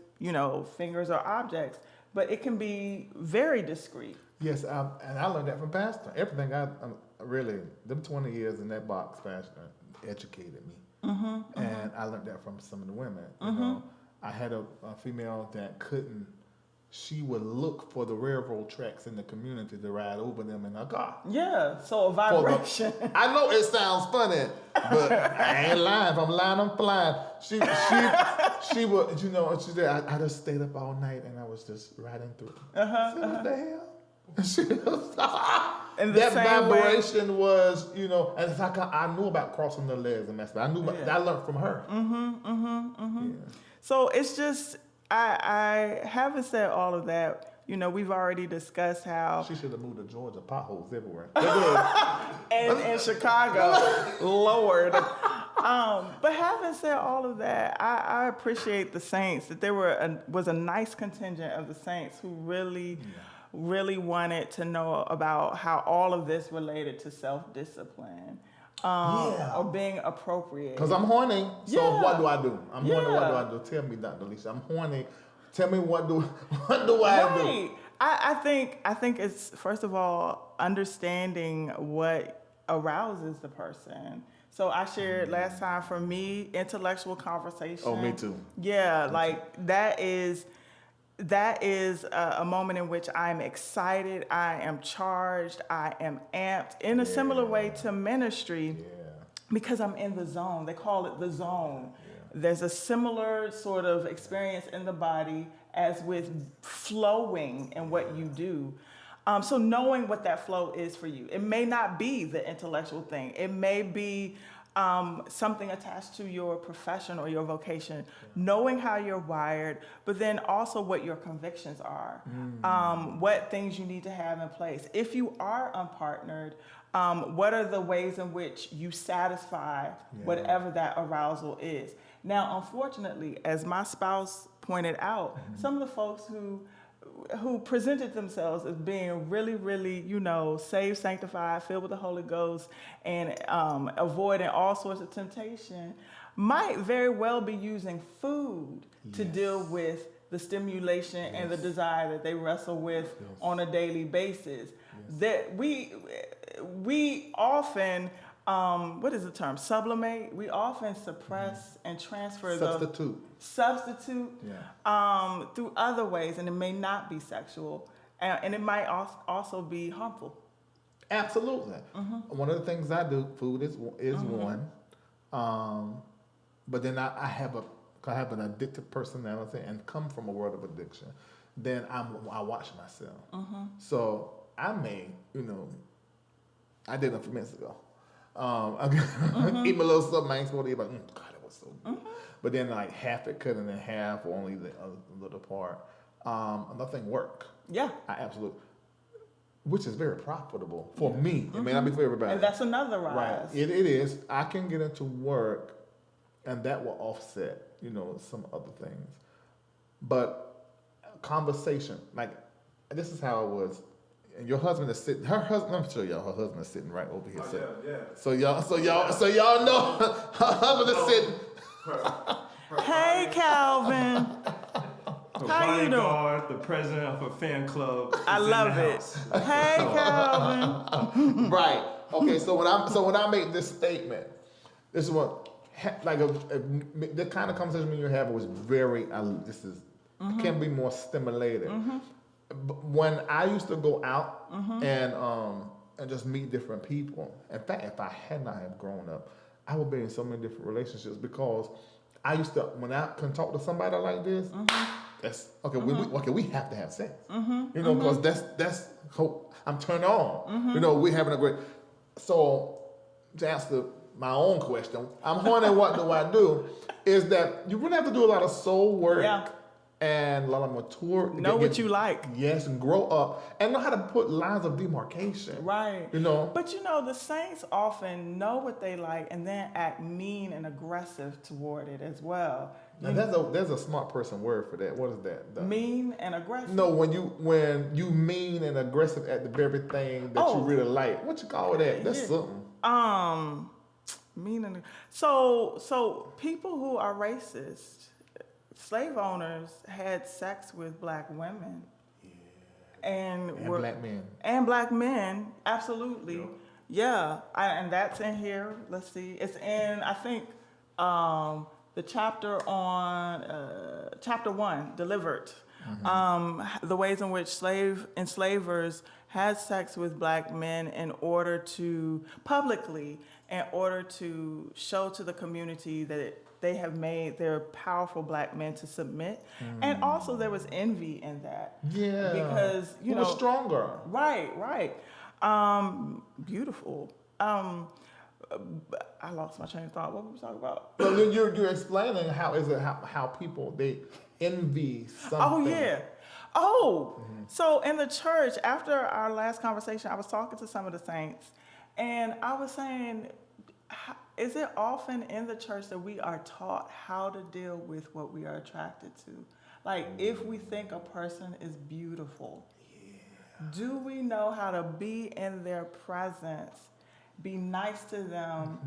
fingers or objects, but it can be very discreet. Yes, and I learned that from Pastor. Everything really, them 20 years in that box, Pastor, educated me. And I learned that from some of the women. You know, I had a female that couldn't. She would look for the railroad tracks in the community to ride over them in her car. Yeah, so a vibration. I know it sounds funny, but I ain't lying. If I'm lying, I'm flying. She would, she said, I just stayed up all night and I was just riding through. What the hell? She was, in the that same vibration was, and it's like I knew about crossing the legs and I knew about, I learned from her. Yeah. So it's just, I haven't said all of that. We've already discussed how... She should have moved to Georgia. Potholes everywhere. and in Chicago, Lord. But having said all of that, I appreciate the saints, that there was a nice contingent of the saints who really wanted to know about how all of this related to self-discipline. Or being appropriate. Because I'm horny, so what do I do? I'm horny, what do I do? Tell me, Dr. Alisha, I'm horny. Tell me what do I do? I think it's, first of all, understanding what arouses the person. So I shared last time, for me, intellectual conversation. Oh, me too. Yeah, that is a moment in which I'm excited, I am charged, I am amped, in a similar way to ministry, because I'm in the zone. They call it the zone. There's a similar sort of experience in the body as with flowing in what you do. So knowing what that flow is for you. It may not be the intellectual thing. It may be something attached to your profession or your vocation, knowing how you're wired, but then also what your convictions are, what things you need to have in place. If you are unpartnered, what are the ways in which you satisfy whatever that arousal is? Now, unfortunately, as my spouse pointed out, some of the folks who presented themselves as being really, really, saved, sanctified, filled with the Holy Ghost, and avoiding all sorts of temptation, might very well be using food to deal with the stimulation and the desire that they wrestle with on a daily basis. That we often, what is the term? Sublimate. We often suppress and transfer substitute through other ways, and it may not be sexual, and it might also be harmful. Absolutely. One of the things I do, food is one, but then I have an addictive personality and come from a world of addiction. Then I watch myself. So I may, I did it a few minutes ago. Eat my little something I ain't supposed to eat, but God, it was so good. But then half it cut in half, or only the little part. Another thing, work. Yeah. I absolutely, which is very profitable for me. It may not be for everybody. And that's another rise. Right. It is. I can get into work, and that will offset, some other things. But conversation, this is how it was. And your husband is sitting. Her husband. I'm sure y'all. Her husband is sitting right over here. So y'all know her husband is sitting. Hey, Calvin. How you doing? The president of a fan club. I love it. Hey, Calvin. Right. Okay. So when I make this statement, this is what the kind of conversation you're having was very. Can be more stimulated. When I used to go out and just meet different people, in fact, if I had not have grown up, I would be in so many different relationships, because I used to, when I can talk to somebody like this, that's okay. We have to have sex, because that's hope. I'm turned on. We're having a great. So to answer my own question. I'm horny, what do I do? Is that you really have to do a lot of soul work and a lot of mature. Know what you like. Yes, and grow up and know how to put lines of demarcation. Right. You know. But you know, the saints often know what they like and then act mean and aggressive toward it as well. Now there's a smart person word for that. What is that? Mean and aggressive? No, when you mean and aggressive at the very thing that you really like. What you call that? That's something. Mean and so people who are racist, slave owners had sex with black women. Yeah. And black men. And black men, absolutely. Yeah. And that's in here. Let's see. It's in, I think, the chapter on chapter 1, Delivered. The ways in which enslavers had sex with black men in order to publicly, in order to show to the community that they have made their powerful black men to submit. And also there was envy in that. Yeah. Because, you know. Was stronger. Right. Beautiful. I lost my train of thought. What were we talking about? Well, you're explaining how people, they envy something. Oh, yeah. So in the church, after our last conversation, I was talking to some of the saints, and I was saying, is it often in the church that we are taught how to deal with what we are attracted to? Like, if we think a person is beautiful, do we know how to be in their presence, be nice to them,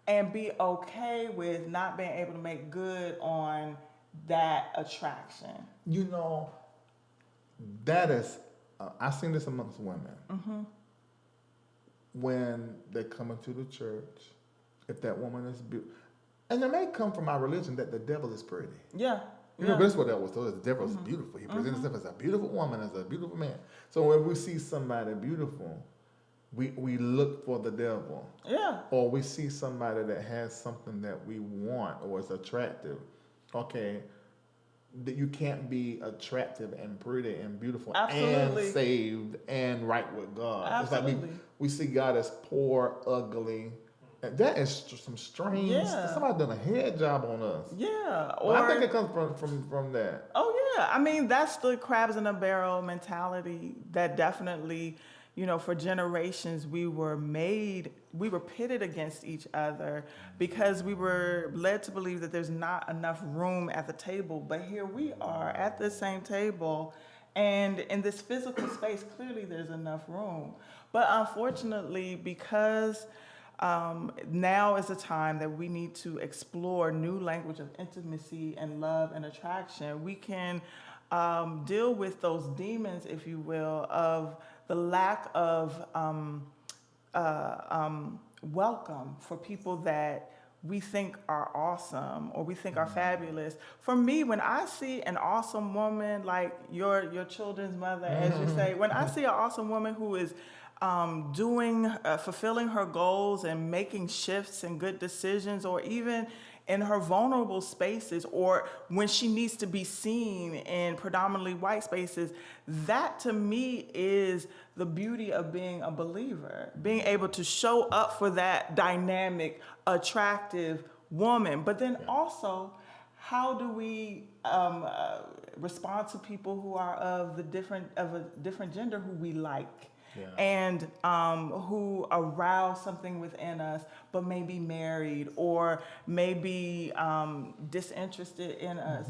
and be okay with not being able to make good on that attraction? You know, that is, I've seen this amongst women. When they come into the church, if that woman is beautiful, and it may come from our religion that the devil is pretty. Yeah. You know, that's what that was. The devil is beautiful. He presents himself as a beautiful woman, as a beautiful man. So when we see somebody beautiful, we look for the devil. Yeah. Or we see somebody that has something that we want or is attractive. Okay. That you can't be attractive and pretty and beautiful and saved and right with God. Absolutely. It's like we see God as poor, ugly. And that is some strange. Somebody done a head job on us. Yeah. Or I think it comes from that. Oh yeah. I mean, that's the crabs in a barrel mentality that definitely, you know, for generations we were pitted against each other because we were led to believe that there's not enough room at the table. But here we are at the same table, and in this physical space, clearly there's enough room. But unfortunately, because now is the time that we need to explore new language of intimacy and love and attraction, we can deal with those demons, if you will, of the lack of welcome for people that we think are awesome or we think are fabulous. For me, when I see an awesome woman, like your children's mother, as you say, when I see an awesome woman who is fulfilling her goals and making shifts and good decisions, or even in her vulnerable spaces, or when she needs to be seen in predominantly white spaces, that to me is the beauty of being a believer, being able to show up for that dynamic, attractive woman. But then also, how do we respond to people who are of a different gender who we like? Yeah. And who arouse something within us, but may be married or may be disinterested in us.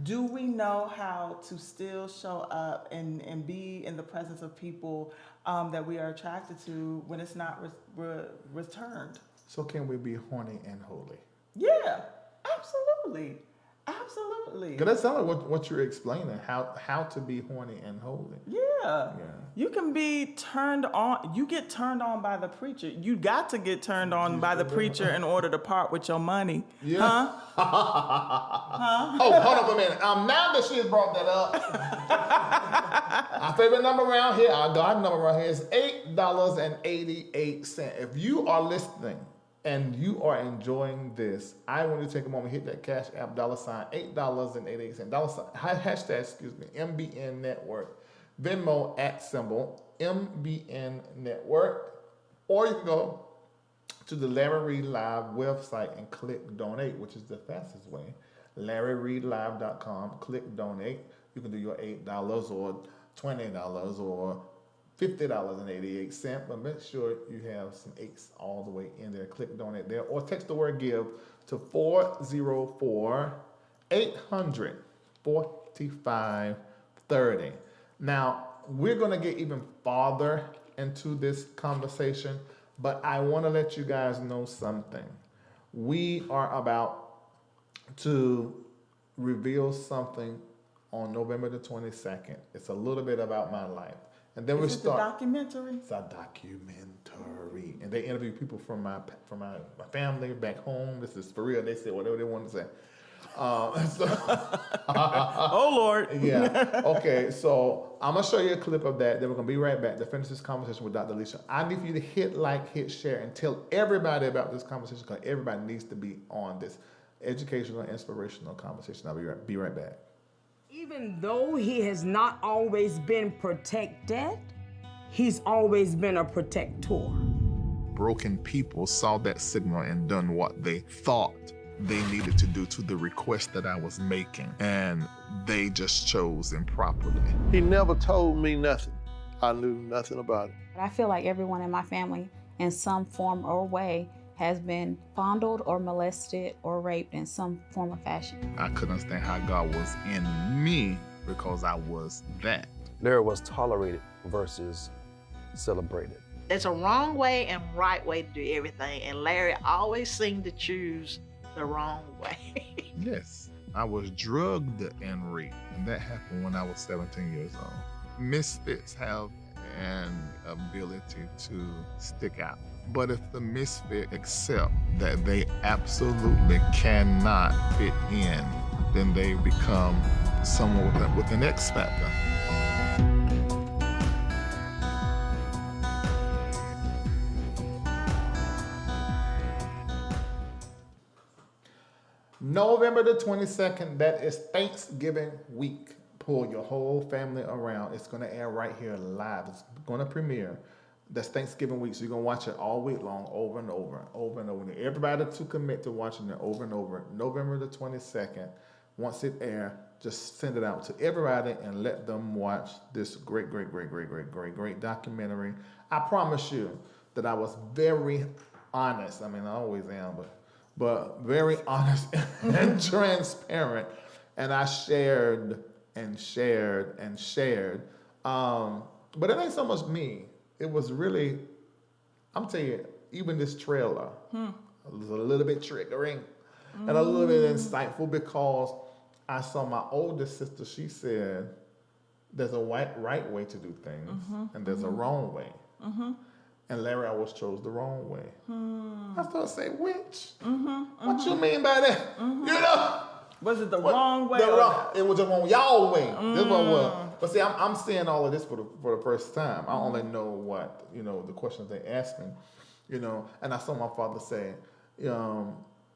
Do we know how to still show up and be in the presence of people that we are attracted to when it's not returned? So can we be horny and holy? Yeah, absolutely. Absolutely. Because that sounds like what you're explaining, how to be horny and holy. Yeah. You can be turned on. You get turned on by the preacher. You got to get turned on by the preacher in order to part with your money. Yeah. Huh? Oh, hold on for a minute. Now that she has brought that up, our favorite number around here, our God number around here is $8.88. If you are listening and you are enjoying this, I want you to take a moment, hit that Cash App, $8.88, hashtag, MBN Network, Venmo @ MBN Network, or you can go to the Larry Reid Live website and click donate, which is the fastest way. LarryReidLive.com, click donate. You can do your $8 or $20 or $50.88, but make sure you have some 8s all the way in there. Click donate there, or text the word give to 404-800-4530. Now, we're going to get even farther into this conversation, but I want to let you guys know something. We are about to reveal something on November the 22nd. It's a little bit about my life. And then we Is it start. the documentary? It's a documentary. And they interview people from my family back home. This is for real. They say whatever they want to say. Oh, Lord. Yeah. Okay, so I'm going to show you a clip of that. Then we're going to be right back to finish this conversation with Dr. Alisha. I need for you to hit like, hit share, and tell everybody about this conversation, because everybody needs to be on this educational, inspirational conversation. I'll be right back. Even though he has not always been protected, he's always been a protector. Broken people saw that signal and done what they thought they needed to do to the request that I was making, and they just chose improperly. He never told me nothing. I knew nothing about it. I feel like everyone in my family, in some form or way, has been fondled or molested or raped in some form or fashion. I couldn't understand how God was in me because I was that. Larry was tolerated versus celebrated. There's a wrong way and right way to do everything, and Larry always seemed to choose the wrong way. Yes, I was drugged and raped, and that happened when I was 17 years old. Misfits have an ability to stick out. But if the misfit accept that they absolutely cannot fit in, then they become someone with an X factor. November the 22nd, that is Thanksgiving week. Pull your whole family around. It's going to air right here live. It's going to premiere. That's Thanksgiving week, so you're going to watch it all week long, over and over, over and over. Everybody to commit to watching it over and over. November the 22nd, once it airs, just send it out to everybody and let them watch this great documentary. I promise you that I was very honest. I mean, I always am, but very honest and transparent. And I shared and shared and shared. But it ain't so much me. It was really, I'm telling you, even this trailer was a little bit triggering and a little bit insightful, because I saw my oldest sister, she said, there's a right way to do things and there's a wrong way. And Larry always chose the wrong way. I started saying, which? What you mean by that? You know? Was it the wrong way? It was the wrong y'all way. This one was. But see, I'm seeing all of this for the first time. I only know what, the questions they asked me, and I saw my father say,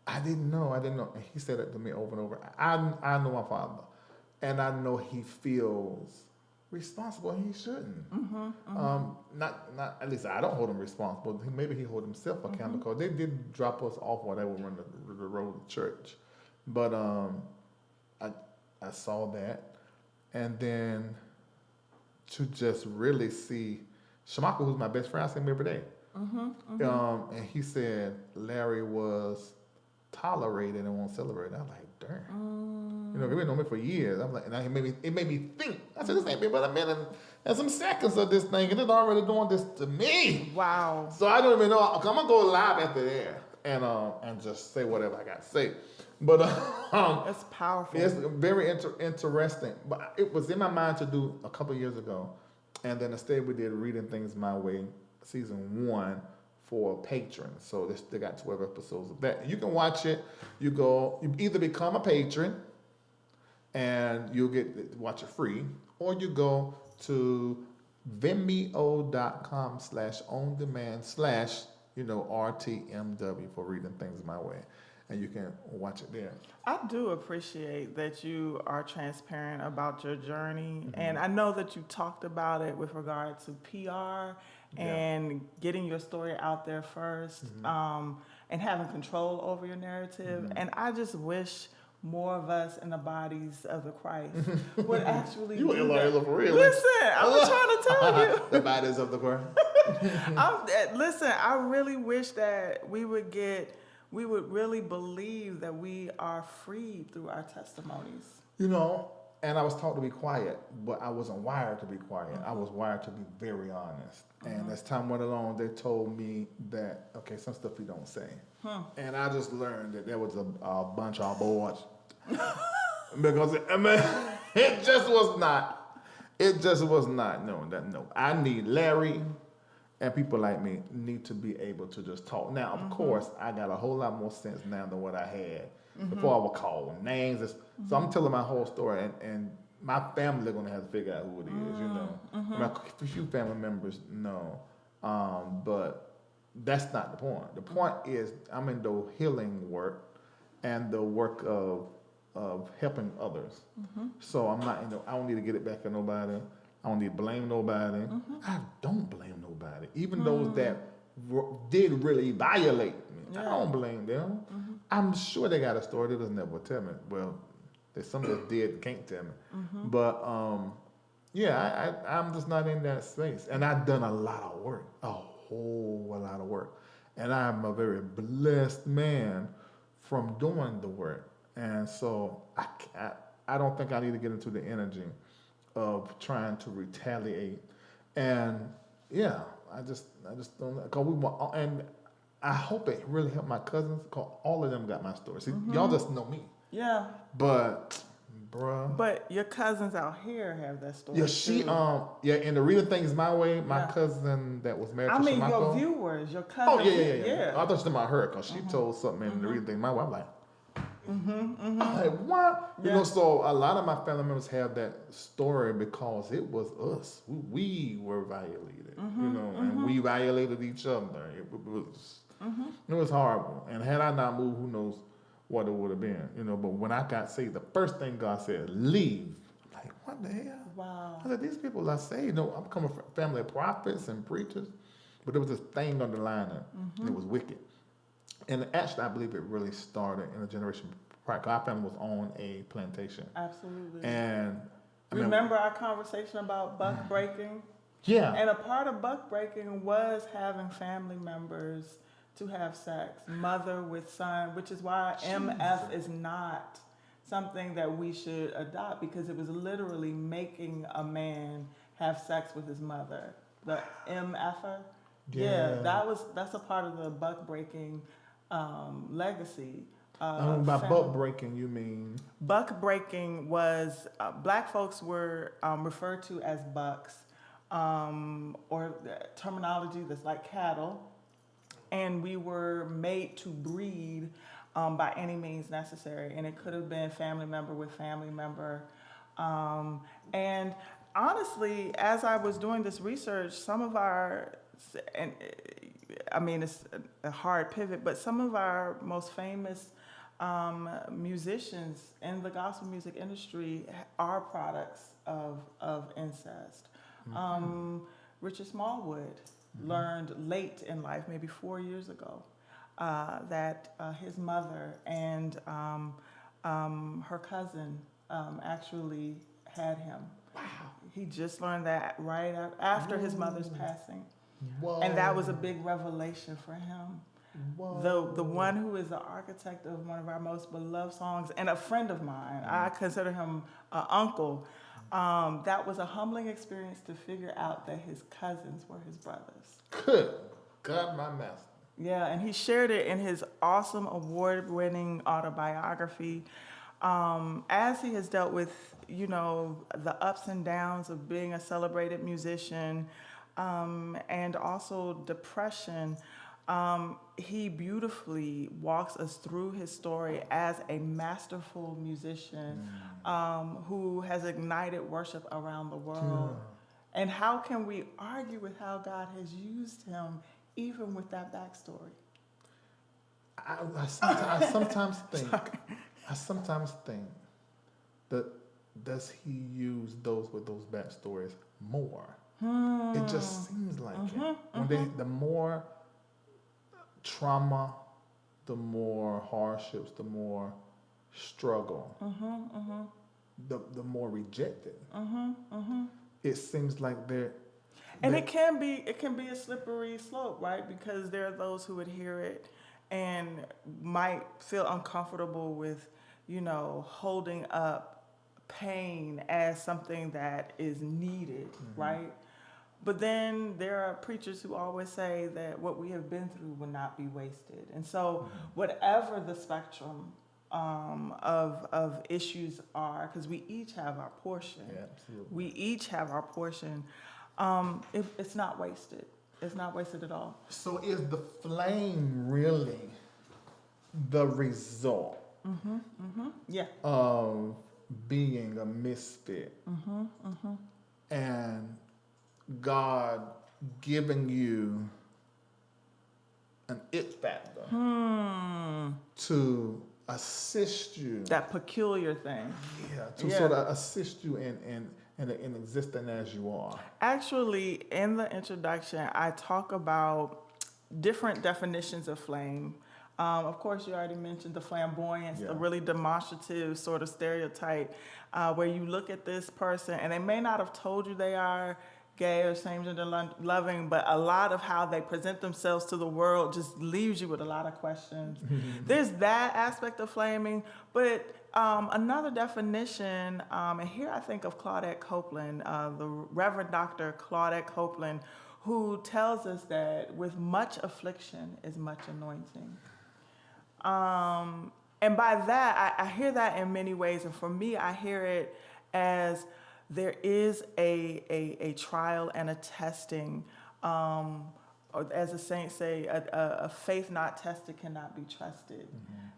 I didn't know. And he said that to me over and over. I know my father, and I know he feels responsible, and he shouldn't. Not at least I don't hold him responsible. Maybe he hold himself accountable, because they did drop us off while they were running the road to church. But I saw that, and then to just really see Shamaka, who's my best friend, I see him every day. And he said Larry was tolerated and won't celebrate. I'm like, darn. He been on me for years. I'm like, and it made me think. I said, this ain't been but a minute and some seconds of this thing, and it's already doing this to me. Wow. So I don't even know. I'm gonna go live after there and just say whatever I got to say. But that's powerful. It's very interesting. But it was in my mind to do a couple years ago, and then instead we did Reading Things My Way, season 1 for patrons. So they got 12 episodes of that. You can watch it. You either become a patron, and you'll watch it free, or you go to vimeo.com/on-demand/RTMW for Reading Things My Way. And you can watch it there. I do appreciate that you are transparent about your journey. And I know that you talked about it with regard to PR and getting your story out there first, and having control over your narrative. And I just wish more of us in the bodies of the Christ would actually You do ain't that. for real. Listen, I'm trying to tell you. The bodies of the Christ. Listen, I really wish that we would really believe that we are freed through our testimonies. You know, and I was taught to be quiet, but I wasn't wired to be quiet. I was wired to be very honest. And as time went along, they told me that, okay, some stuff you don't say. And I just learned that there was a bunch of boards. Because, it just was not. No. I need Larry and people like me need to be able to just talk. Now, of course, I got a whole lot more sense now than what I had before I would call names. So I'm telling my whole story, and my family are going to have to figure out who it is, you know. A few family members know, but that's not the point. The point is I'm in the healing work and the work of helping others. So I'm not, I don't need to get it back on nobody. I don't need to blame nobody. I don't blame nobody. Even those that did really violate me, I don't blame them. I'm sure they got a story they just never tell me. Well, there's some that did can't tell me. But I'm just not in that space. And I've done a lot of work, a whole lot of work. And I'm a very blessed man from doing the work. And so I don't think I need to get into the energy of trying to retaliate. And I just don't, cause we want, and I hope it really helped my cousins, cause all of them got my story. See, y'all just know me. Yeah. But, bruh. But your cousins out here have that story. Yeah, she, too. and the reading things my way, my cousin that was married to Shamako. Your viewers, your cousins. Oh, yeah. I thought you were talking about her, cause she told something in the reading things my way. I'm like, I'm like, what? You know, so a lot of my family members have that story because it was us. We were violated, you know, and we violated each other. It was horrible. And had I not moved, who knows what it would have been, you know. But when I got saved, the first thing God said, leave. I'm like, what the hell? Wow. I said, these people are saved. No, I'm coming from a family of prophets and preachers. But there was this thing underlying it. And it was wicked. And actually, I believe it really started in a generation prior. Our family was on a plantation. Absolutely. And remember our conversation about buck breaking? Yeah. And a part of buck breaking was having family members to have sex, mother with son, which is why MF is not something that we should adopt, because it was literally making a man have sex with his mother. The MFer. Yeah, that's a part of the buck breaking legacy. By buck breaking, you mean? Buck breaking was, black folks were referred to as bucks, or terminology that's like cattle, and we were made to breed by any means necessary, and it could have been family member with family member. And honestly, as I was doing this research, some of our, and I mean, it's a hard pivot, but some of our most famous musicians in the gospel music industry are products of incest. Richard Smallwood learned late in life, maybe 4 years ago, that his mother and her cousin actually had him. Wow. He just learned that right after his mother's passing. Whoa. And that was a big revelation for him. Whoa. The one who is the architect of one of our most beloved songs, and a friend of mine, I consider him an uncle. That was a humbling experience to figure out that his cousins were his brothers. Good God, my master. Yeah, and he shared it in his awesome award-winning autobiography. As he has dealt with, the ups and downs of being a celebrated musician, and also depression, he beautifully walks us through his story as a masterful musician who has ignited worship around the world. Yeah. And how can we argue with how God has used him, even with that backstory? I sometimes think that does he use those with those backstories more? It just seems like it. When the more trauma, the more hardships, the more struggle, the more rejected. It seems like they're. And it can be a slippery slope, right? Because there are those who would hear it and might feel uncomfortable with, holding up pain as something that is needed, right? But then there are preachers who always say that what we have been through will not be wasted. And so whatever the spectrum of issues are, because we each have our portion. Yeah, absolutely. We each have our portion. It's not wasted. It's not wasted at all. So is the flame really the result Yeah. of being a misfit and God giving you an it factor to assist you? That peculiar thing. To sort of assist you in existing as you are. Actually, in the introduction, I talk about different definitions of flame. Of course, you already mentioned the flamboyance, the really demonstrative sort of stereotype, where you look at this person and they may not have told you they are gay or same-gender loving, but a lot of how they present themselves to the world just leaves you with a lot of questions. There's that aspect of flaming, but another definition, and here I think of Claudette Copeland, the Reverend Dr. Claudette Copeland, who tells us that with much affliction is much anointing. And by that, I hear that in many ways, and for me, I hear it as there is a trial and a testing, or as the saints say, a faith not tested cannot be trusted.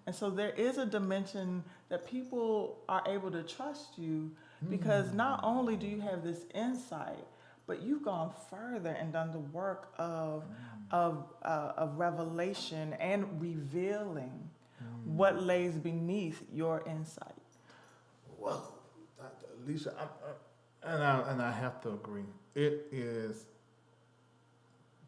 And so there is a dimension that people are able to trust you because not only do you have this insight, but you've gone further and done the work of revelation and revealing what lays beneath your insight. Well, Alisha, and I have to agree. It is.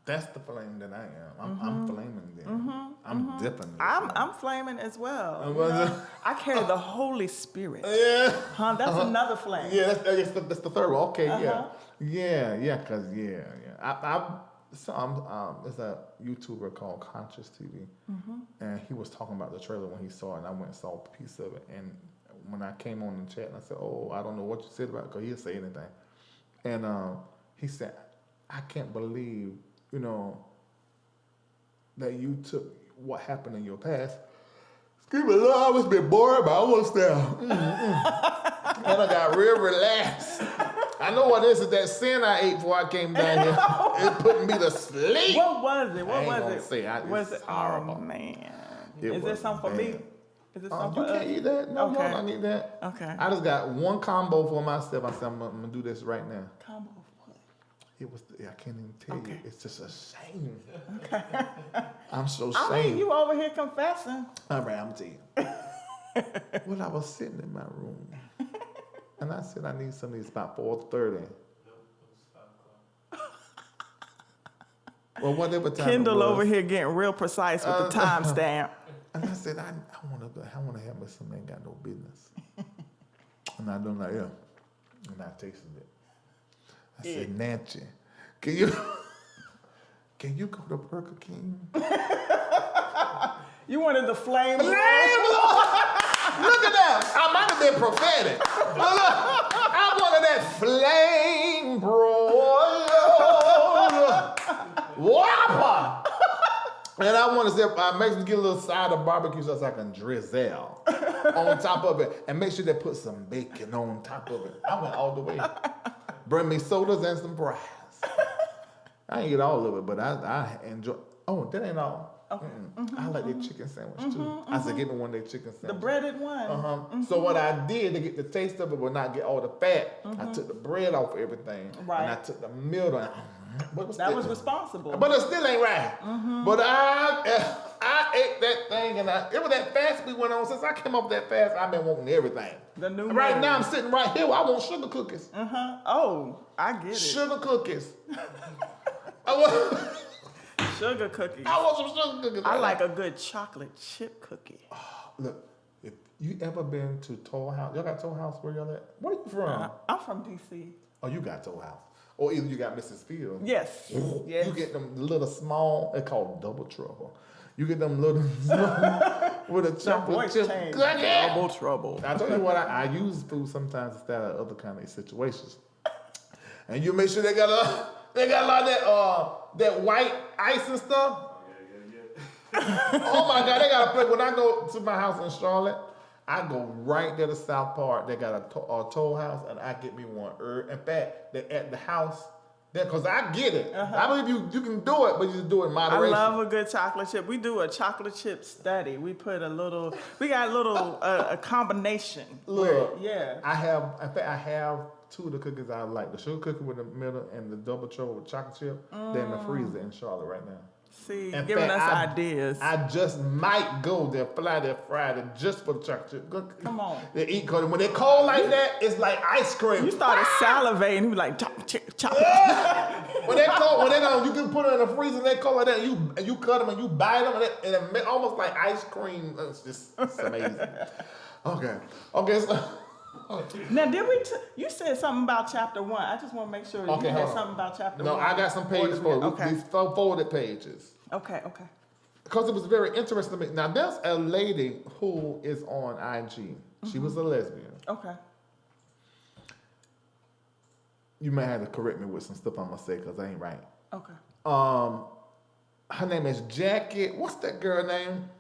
That's the flame that I am. I'm flaming then. I'm dipping. I'm flaming as well. I carry the Holy Spirit. That's another flame. Yeah, that's the third one. Okay, because there's a YouTuber called Conscious TV, and he was talking about the trailer when he saw it, and I went and saw a piece of it, and when I came on the chat, and I said, "Oh, I don't know what you said about it," because he'll say anything, and he said, "I can't believe." That you took what happened in your past. Excuse me, Lord, I was a bit bored, but I was there. And I got real relaxed. I know what this is, that sin I ate before I came down here. It put me to sleep. What was it? What was it? Say, was it horrible? Oh, man. Is there something for me? Is it something you for can't eat that? No, okay. I don't need that. Okay. I just got one combo for myself. I said, I'm going to do this right now. Combo. It was. I can't even tell you. It's just a shame. Okay. I'm so ashamed. I mean, you over here confessing. All right, I'm telling you. Well, I was sitting in my room, and I said, I need some of these about 4:30. Well, whatever time. Kendall it was, over here getting real precise with the timestamp. And I said, I want to have me something that ain't got no business. And I done like, and I tasted it. I said, Nancy, can you go to Burger King? You wanted the flame. Look at that. I might have been prophetic. Look, I wanted that flame broiled whopper. And I want to say, I make sure get a little side of barbecue sauce I can drizzle on top of it. And make sure they put some bacon on top of it. I went all the way. Bring me sodas and some fries. I ain't eat all of it, but I enjoy. Oh, that ain't all. Okay. I like their chicken sandwich too. I said, give me one of their chicken sandwiches. The breaded one. So what I did to get the taste of it, but not get all the fat, I took the bread off everything, Right. and I took the milk. That was responsible. But it still ain't right. But I ate that thing, and it was that fast we went on. Since I came up that fast, I've been wanting everything. The new right move. now, I'm sitting right here. I want sugar cookies. Oh, I get it. Sugar cookies. Sugar cookies. I want some sugar cookies. I like a good chocolate chip cookie. Look, if you ever been to Toll House, y'all got Toll House where y'all at? Where are you from? I'm from D.C. Oh, you got Toll House. Or either you got Mrs. Field. Yes. Yes. You get them little small, they call double trouble. You get them little with a chocolate chip cookie. Double trouble. I tell you what, I use food sometimes instead of other kind of situations. And you make sure they got a lot of that white ice and stuff. Oh my God, they got a place. When I go to my house in Charlotte, I go right there to South Park. They got a Toll House, and I get me one. In fact, they're at the house. Because I get it. I believe you can do it, but you just do it in moderation. I love a good chocolate chip. We do a chocolate chip study. We got a little a combination. Look, yeah. I have two of the cookies I like. The sugar cookie with the middle and the double trouble with chocolate chip. They're in the freezer in Charlotte right now. See, In giving fact, us ideas. I just might go there, fly there Friday just for the chocolate chip. Come on. They eat cold. When they're cold like that, it's like ice cream. You started salivating. He was like, chop, chip, chop. When they're cold, you can put it in the freezer and they're cold like that. And you cut them and you bite them and it's almost like ice cream. It's amazing. Okay. So. Now, you said something about chapter 1. I just want to make sure you had something about chapter 1. No, I got some pages for it. Okay. These folded pages. Okay. Because it was very interesting to me. Now, there's a lady who is on IG. She was a lesbian. Okay. You may have to correct me with some stuff I'm going to say because I ain't right. Okay. Her name is Jackie. What's that girl name?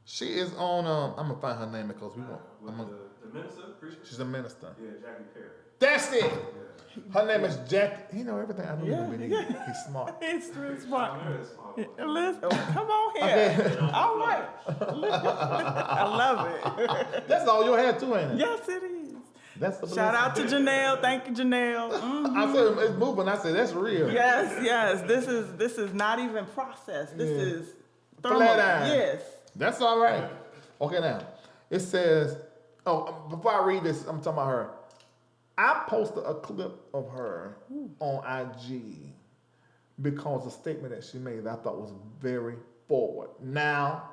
She is on, I'm going to find her name because we want. The minister? Preacher? She's a minister. Yeah, Jackie Perry. That's it. Her name is Jackie. He know everything. I know he's smart. He's real smart. Listen, come on here. Okay. All right. I love it. That's all you had too, ain't it? Yes, it is. That's the Shout out to Janelle. Thank you, Janelle. I said it's moving. I said that's real. Yes. This is not even processed. This is thermal. Flat iron. Yes. That's all right. Okay, now it says. Oh, before I read this, I'm talking about her. I posted a clip of her on IG because a statement that she made that I thought was very forward. Now,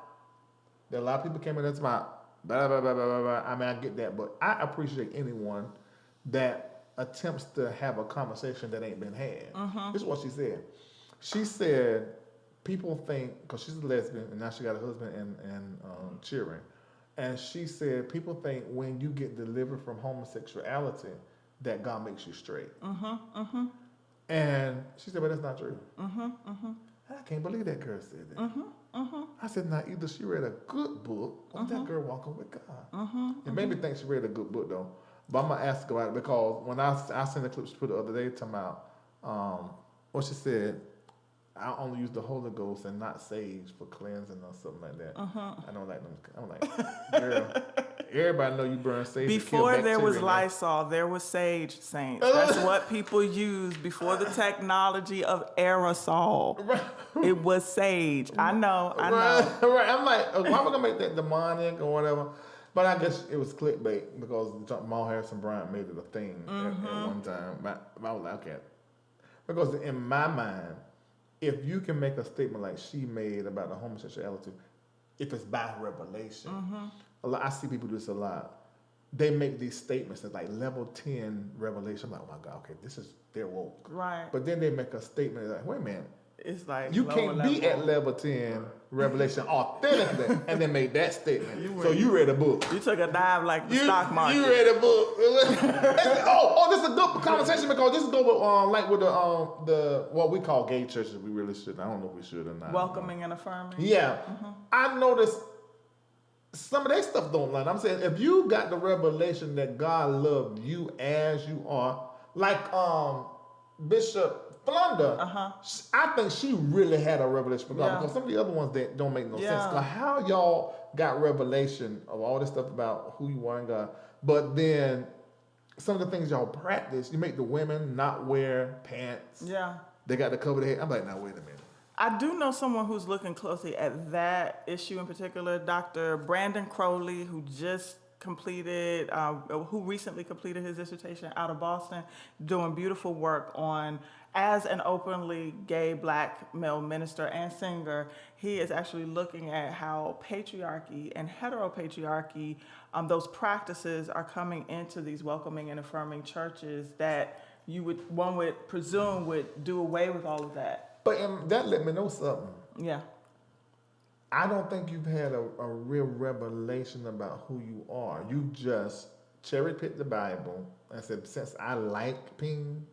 there are a lot of people came in that's about blah, blah, blah, blah, blah, blah. I mean, I get that, but I appreciate anyone that attempts to have a conversation that ain't been had. This is what she said. She said, people think, because she's a lesbian and now she got a husband and children. And she said, people think when you get delivered from homosexuality, that God makes you straight. And she said, but that's not true. I can't believe that girl said that. I said, now either she read a good book or that girl walking with God. It made me think she read a good book though. But I'm going to ask her about it because when I sent the clip she put the other day talking about what she said, I only use the Holy Ghost and not sage for cleansing or something like that. I don't like them. I'm like, girl, everybody know you burn sage. Before there was Lysol, there was sage, saints. That's what people used before the technology of aerosol. It was sage. I know. Right. I'm like, why am I gonna make that demonic or whatever? But I guess it was clickbait because Jamal Harrison Bryant made it a thing at one time. But I was like, okay. Because in my mind, if you can make a statement like she made about the homosexuality, if it's by revelation, I see people do this a lot. They make these statements that's like level 10 revelation. I'm like, oh my God, okay, they're woke. Right. But then they make a statement like, wait a minute. It's like You can't be at level 10 revelation authentically and then make that statement. You read a book. You took a dive like the stock market. You read a book. This is a good conversation because this is go with the what we call gay churches. We really shouldn't. I don't know if we should or not. Welcoming and affirming. Yeah. I noticed some of their stuff don't line. I'm saying if you got the revelation that God loved you as you are, like Bishop Flunder, I think she really had a revelation from God because some of the other ones that don't make no sense. Cause how y'all got revelation of all this stuff about who you are in God, but then some of the things y'all practice, you make the women not wear pants. Yeah. They got to cover their head. I'm like, now wait a minute. I do know someone who's looking closely at that issue in particular, Dr. Brandon Crowley, who recently completed his dissertation out of Boston, doing beautiful work on, as an openly gay black male minister and singer, he is actually looking at how patriarchy and heteropatriarchy, those practices are coming into these welcoming and affirming churches that one would presume would do away with all of that. But that let me know something. Yeah. I don't think you've had a real revelation about who you are. You just cherry-picked the Bible and said, since I like ping,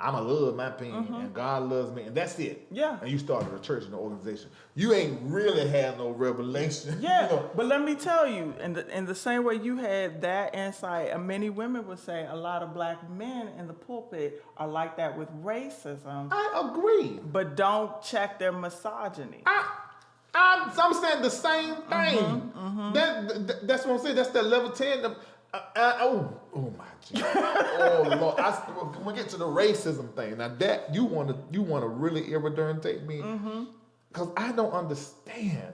I'ma love my ping, and God loves me, and that's it. Yeah. And you started a church and an organization. You ain't really had no revelation. Yeah, You know? but let me tell you, in the same way you had that insight, and many women would say a lot of black men in the pulpit are like that with racism. I agree. But don't check their misogyny. I'm saying the same thing. That's what I'm saying. That's that level 10. Oh my God. Oh Lord. When we get to the racism thing, now that you want to really irredentate me, because I don't understand.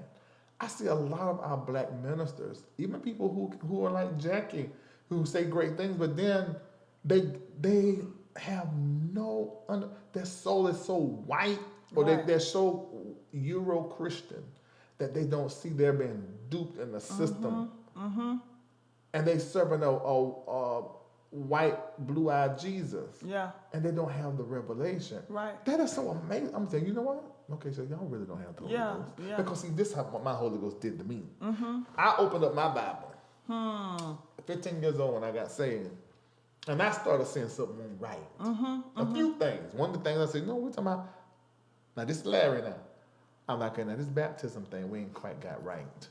I see a lot of our black ministers, even people who are like Jackie, who say great things, but then they have their soul is so white, or they're so Euro-Christian that they don't see they're being duped in the system. And they serving a white, blue-eyed Jesus. Yeah. And they don't have the revelation. Right. That is so amazing. I'm saying, you know what? Okay, so y'all really don't have the Holy Ghost. Yeah. Because see, this is what my Holy Ghost did to me. I opened up my Bible. 15 years old when I got saved. And I started seeing something right. A few things. One of the things I said, no, we're talking about, now this is Larry now. I'm like, okay, now this baptism thing, we ain't quite got right.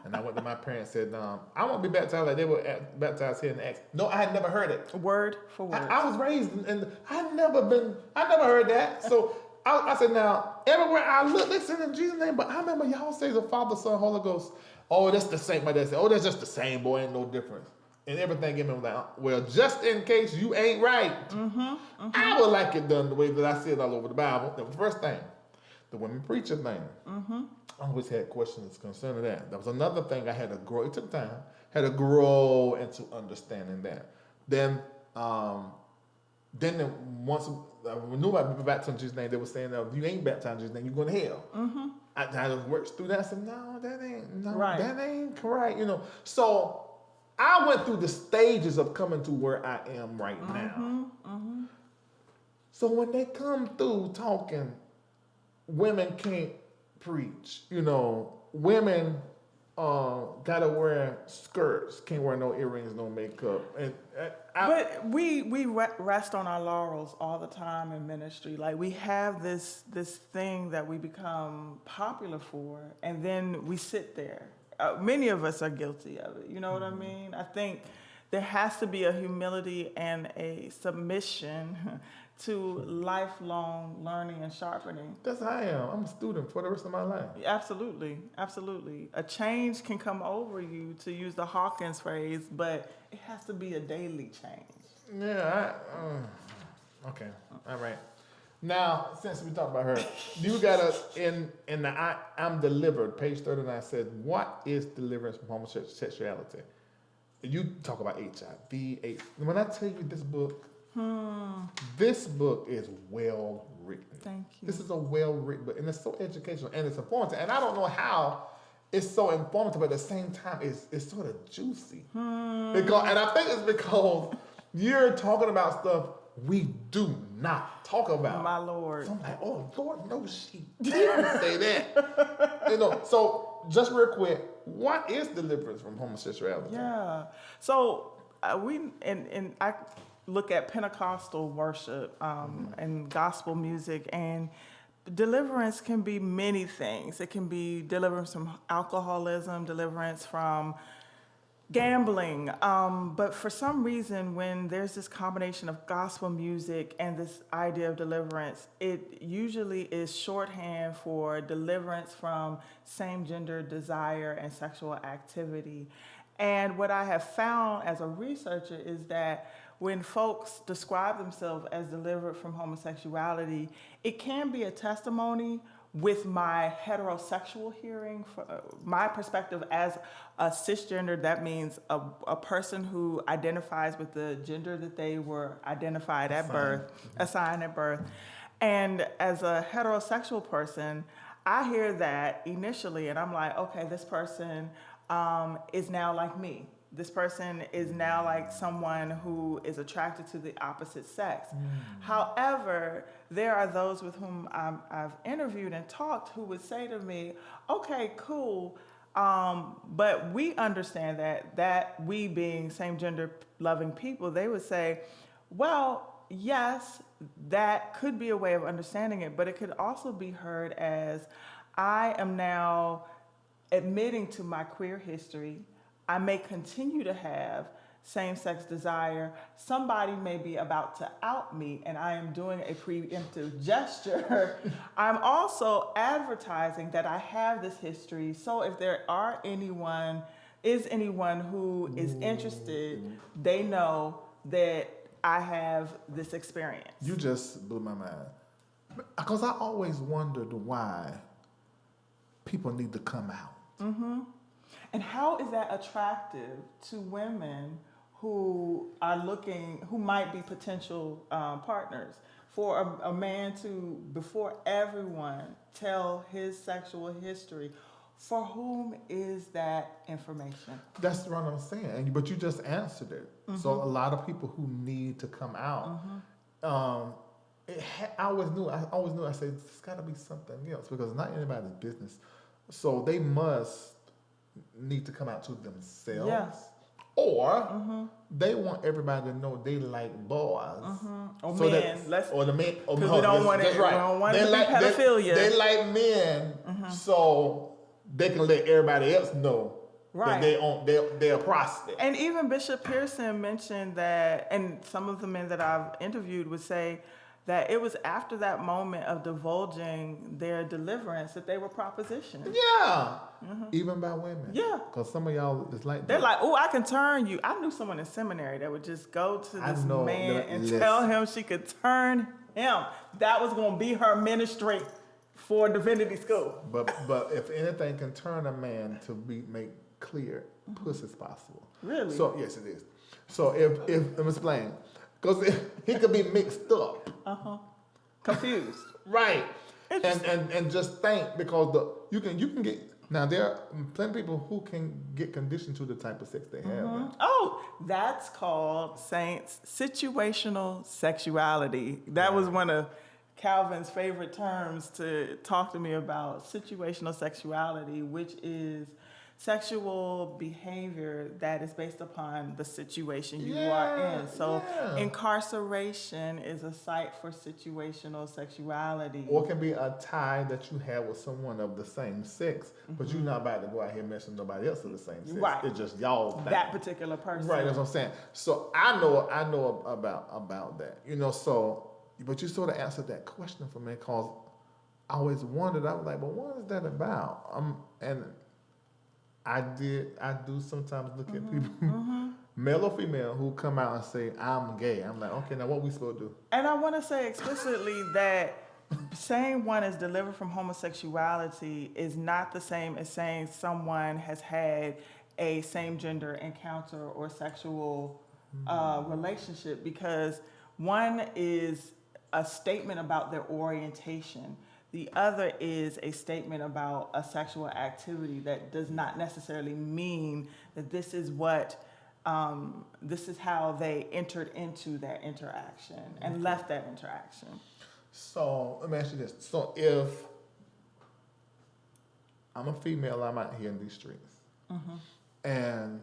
And I went to my parents and said, I want to be baptized like they were baptized here in Acts. No, I had never heard it. Word for word. I was raised and I never heard that. So I said, now, everywhere I look, they said in Jesus' name, but I remember y'all say the Father, Son, Holy Ghost. Oh, that's the same. But they said, oh, that's just the same, boy, ain't no difference. And everything in me was like, well, just in case you ain't right, I would like it done the way that I see it all over the Bible. The first thing, the women preacher thing. I always had questions concerning that. That was another thing I had to grow. It took time. Had to grow into understanding that. Then once I knew I was baptized in Jesus' name, they were saying, if you ain't baptized in Jesus' name, you're going to hell. I worked through that. I said, no, that ain't correct. You know. So I went through the stages of coming to where I am right now. So when they come through talking, women can't preach, you know, women gotta wear skirts, can't wear no earrings, no makeup. But we rest on our laurels all the time in ministry. Like we have this thing that we become popular for, and then we sit there. Many of us are guilty of it. You know what I mean? I think there has to be a humility and a submission to lifelong learning and sharpening. That's how I am. I'm a student for the rest of my life. Absolutely, absolutely. A change can come over you, to use the Hawkins phrase, but it has to be a daily change. Yeah, okay, all right. Now, since we talked about her, you got in the I'm Delivered, page 39 says, what is deliverance from homosexuality? You talk about HIV, AIDS. When I tell you this book is well written. Thank you. This is a well written book, and it's so educational and it's informative. And I don't know how it's so informative, but at the same time, it's sort of juicy. And I think it's because you're talking about stuff we do not talk about. My Lord. So I'm like, oh Lord, no, she didn't say that. You know. So just real quick, what is deliverance from homosexuality? Yeah. So I look at Pentecostal worship and gospel music, and deliverance can be many things. It can be deliverance from alcoholism, deliverance from gambling. But for some reason, when there's this combination of gospel music and this idea of deliverance, it usually is shorthand for deliverance from same-gender desire and sexual activity. And what I have found as a researcher is that when folks describe themselves as delivered from homosexuality, it can be a testimony with my heterosexual hearing. My perspective as a cisgender, that means a person who identifies with the gender that they were identified at birth, assigned at birth. And as a heterosexual person, I hear that initially and I'm like, okay, this person is now like me. This person is now like someone who is attracted to the opposite sex. However, there are those with whom I've interviewed and talked who would say to me, okay, cool, but we understand that we being same gender loving people, they would say, well, yes, that could be a way of understanding it, but it could also be heard as I am now admitting to my queer history. I may continue to have same-sex desire. Somebody may be about to out me and I am doing a preemptive gesture. I'm also advertising that I have this history. So if there is anyone who is interested, they know that I have this experience. You just blew my mind. Because I always wondered why people need to come out. And how is that attractive to women who might be potential partners? For a man to, before everyone, tell his sexual history, for whom is that information? That's what I'm saying, but you just answered it. So a lot of people who need to come out, I always knew, I said, it's got to be something else because it's not anybody's business. So they must need to come out to themselves. Yes. Or they want everybody to know they like boys. Or so men. Or the men. Or because we don't want it. Right. We don't want it to be pedophilia. They like men, so they can let everybody else know that they're a prostate. And even Bishop Pearson mentioned that, and some of the men that I've interviewed would say that it was after that moment of divulging their deliverance that they were propositioned. Yeah. Even by women. Yeah. Because some of y'all is like They're that. like, oh, I can turn you. I knew someone in seminary that would just go to this man and tell him she could turn him. That was going to be her ministry for divinity school. But if anything can turn a man to make clear, pussy's possible. Really? So yes, it is. So if let me explain, because he could be mixed up. Confused. Right. And just think because you can get. Now, there are plenty of people who can get conditioned to the type of sex they have. Right? Oh, that's called, saints, situational sexuality. That was one of Calvin's favorite terms to talk to me about, situational sexuality, which is sexual behavior that is based upon the situation you are in. So incarceration is a site for situational sexuality. Or it can be a tie that you have with someone of the same sex, but you're not about to go out here messing with nobody else of the same sex. Right. It's just y'all thing. That particular person. Right, that's what I'm saying. So I know about that. So but you sort of answered that question for me because I always wondered, I was like, well, what is that about? And I do sometimes look at people, male or female, who come out and say, I'm gay. I'm like, okay, now what we supposed to do? And I want to say explicitly that saying one is delivered from homosexuality is not the same as saying someone has had a same-gender encounter or sexual relationship, because one is a statement about their orientation. The other is a statement about a sexual activity that does not necessarily mean that this is how they entered into that interaction and left that interaction. So let me ask you this. So if I'm a female, I'm out here in these streets, and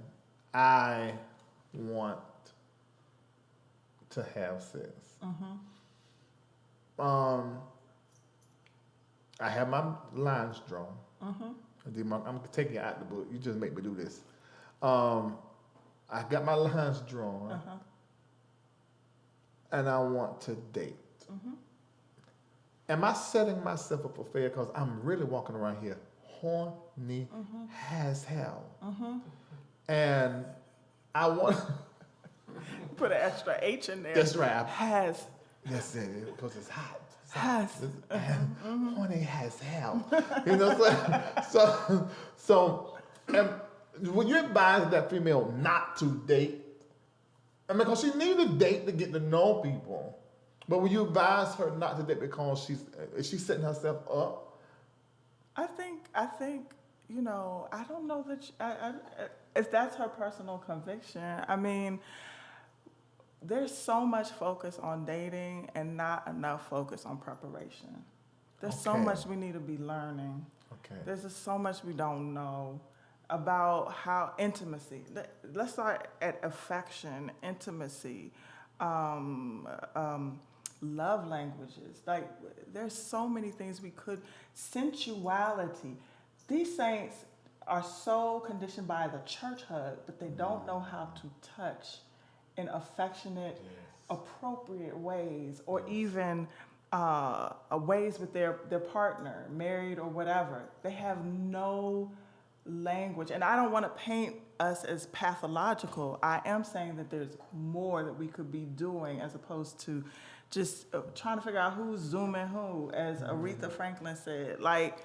I want to have sex. I have my lines drawn. I'm taking it out the book. You just make me do this. I got my lines drawn, and I want to date. Am I setting myself up for failure? Because I'm really walking around here horny as hell. And I want Put an extra H in there. That's right. Has. Yes, because it's hot. Has. And horny has hell. You know, and when you advise that female not to date, I mean, because she needs to date to get to know people. But when you advise her not to date because is she setting herself up? I think, you know, I don't know that if that's her personal conviction. I mean, there's so much focus on dating and not enough focus on preparation. There's so much we need to be learning. Okay. There's just so much we don't know about how intimacy. Let's start at affection, intimacy, love languages. Like, there's so many things we could. Sensuality. These saints are so conditioned by the church hug, but they don't know how to touch in affectionate, appropriate ways, or even ways with their partner, married or whatever. They have no language. And I don't want to paint us as pathological. I am saying that there's more that we could be doing as opposed to just trying to figure out who's zooming who, as Aretha Franklin said. Like,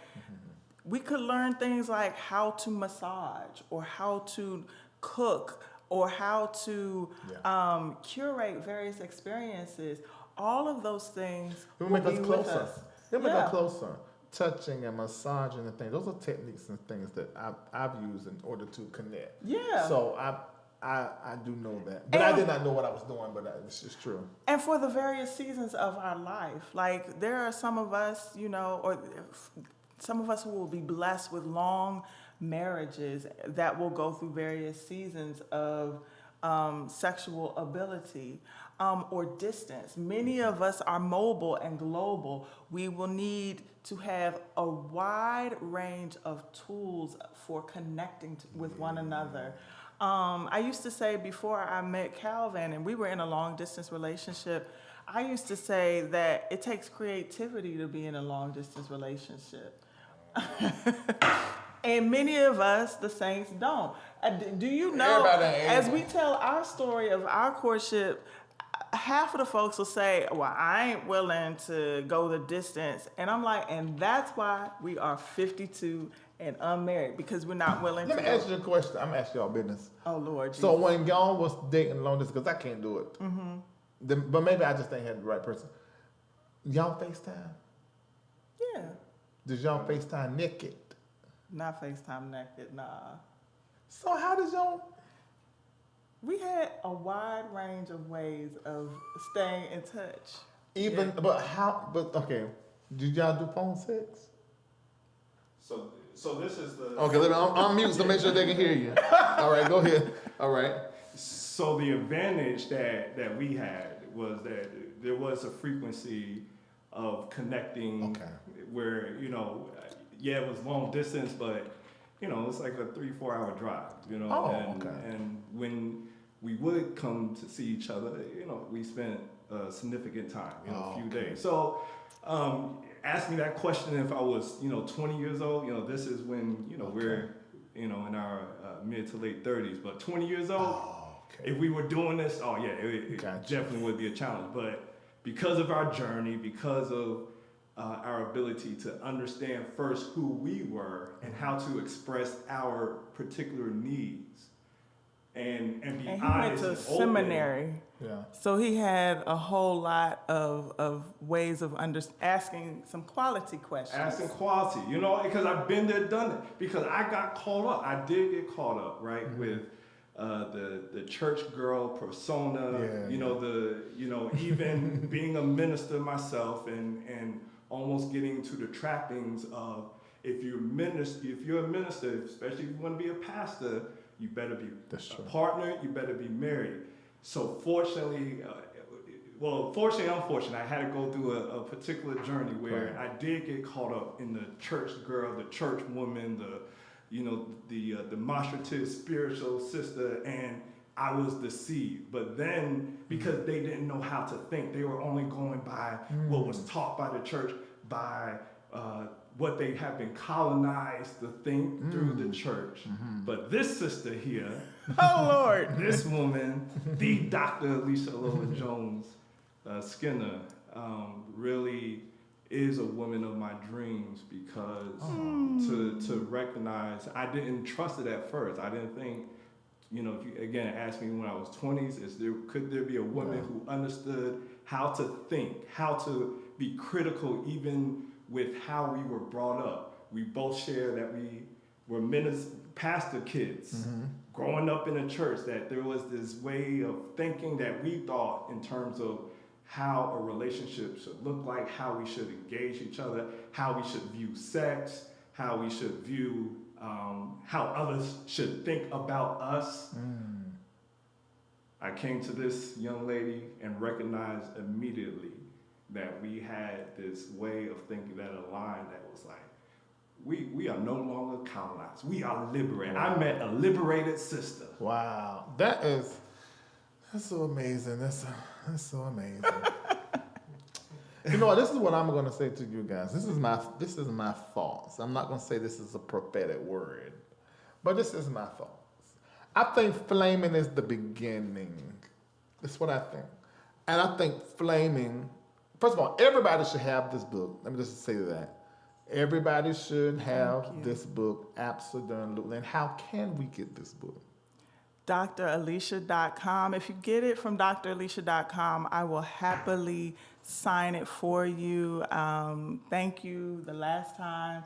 we could learn things like how to massage or how to cook or how to curate various experiences. All of those things It will make us closer. It will make us Yeah. closer. Touching and massaging and things. Those are techniques and things that I've used in order to connect. Yeah. So I do know that. But I did not know what I was doing, but it's just true. And for the various seasons of our life, like, there are some of us, you know, or some of us who will be blessed with long marriages that will go through various seasons of sexual ability or distance. Many of us are mobile and global. We will need to have a wide range of tools for connecting with one another. I used to say, before I met Calvin and we were in a long distance relationship, I used to say that it takes creativity to be in a long distance relationship. And many of us, the saints, don't. Do you know, as we tell our story of our courtship, half of the folks will say, well, I ain't willing to go the distance. And I'm like, and that's why we are 52 and unmarried, because we're not willing to. Let me ask you a question. I'm asking y'all business. Oh, Lord Jesus. So when y'all was dating long distance, because I can't do it, but maybe I just ain't had the right person. Y'all FaceTime? Yeah. Did y'all FaceTime naked? Not FaceTime naked, nah. So how does y'all? We had a wide range of ways of staying in touch. But okay, did y'all do phone sex? So this is the. Okay, let me unmute to make sure they can hear you. All right, go ahead. All right. So the advantage that we had was that there was a frequency of connecting where, you know, it was long distance, but, you know, it's like a 3-4 hour drive, you know. And when we would come to see each other, you know, we spent a significant time, you know, a few days. So ask me that question if I was, you know, 20 years old. You know, this is when, you know, we're, you know, in our mid to late 30s. But 20 years old, if we were doing this, it definitely would be a challenge. But because of our journey, because of our ability to understand first who we were and how to express our particular needs, and be and he honest went to and seminary. Yeah. So he had a whole lot of ways of asking some quality questions. Asking quality, you know, because I've been there, done it. Because I got caught up. I did get caught up, right, with the church girl persona. Even being a minister myself, and almost getting to the trappings of if you're a minister, especially if you want to be a pastor, you better be a partner. You better be married. So fortunately, unfortunately, I had to go through a particular journey where I did get caught up in the church girl, the church woman, the demonstrative spiritual sister, and I was deceived. But then, because they didn't know how to think, they were only going by what was taught by the church, by what they have been colonized to think through the church. But this sister here, Oh, Lord. this woman, the Dr. Alisha Lola Jones Skinner, really is a woman of my dreams because to recognize, I didn't trust it at first. I didn't think, you know, if you again asked me when I was 20s, could there be a woman who understood how to think, how to be critical even with how we were brought up. We both share that we were pastor kids, growing up in a church, that there was this way of thinking that we thought in terms of how a relationship should look like, how we should engage each other, how we should view sex, how we should view how others should think about us. I came to this young lady and recognized immediately that we had this way of thinking that aligned, that was like, we are no longer colonized. We are liberated. I met a liberated sister. Wow, that's so amazing. That's so amazing. You know what? This is what I'm going to say to you guys. This is my thoughts. I'm not going to say this is a prophetic word, but this is my thoughts. I think flaming is the beginning. That's what I think, and I think flaming. First of all, everybody should have this book. Let me just say that. Everybody should have this book, absolutely. And how can we get this book? dralisha.com. If you get it from dralisha.com, I will happily sign it for you. Thank you. The last time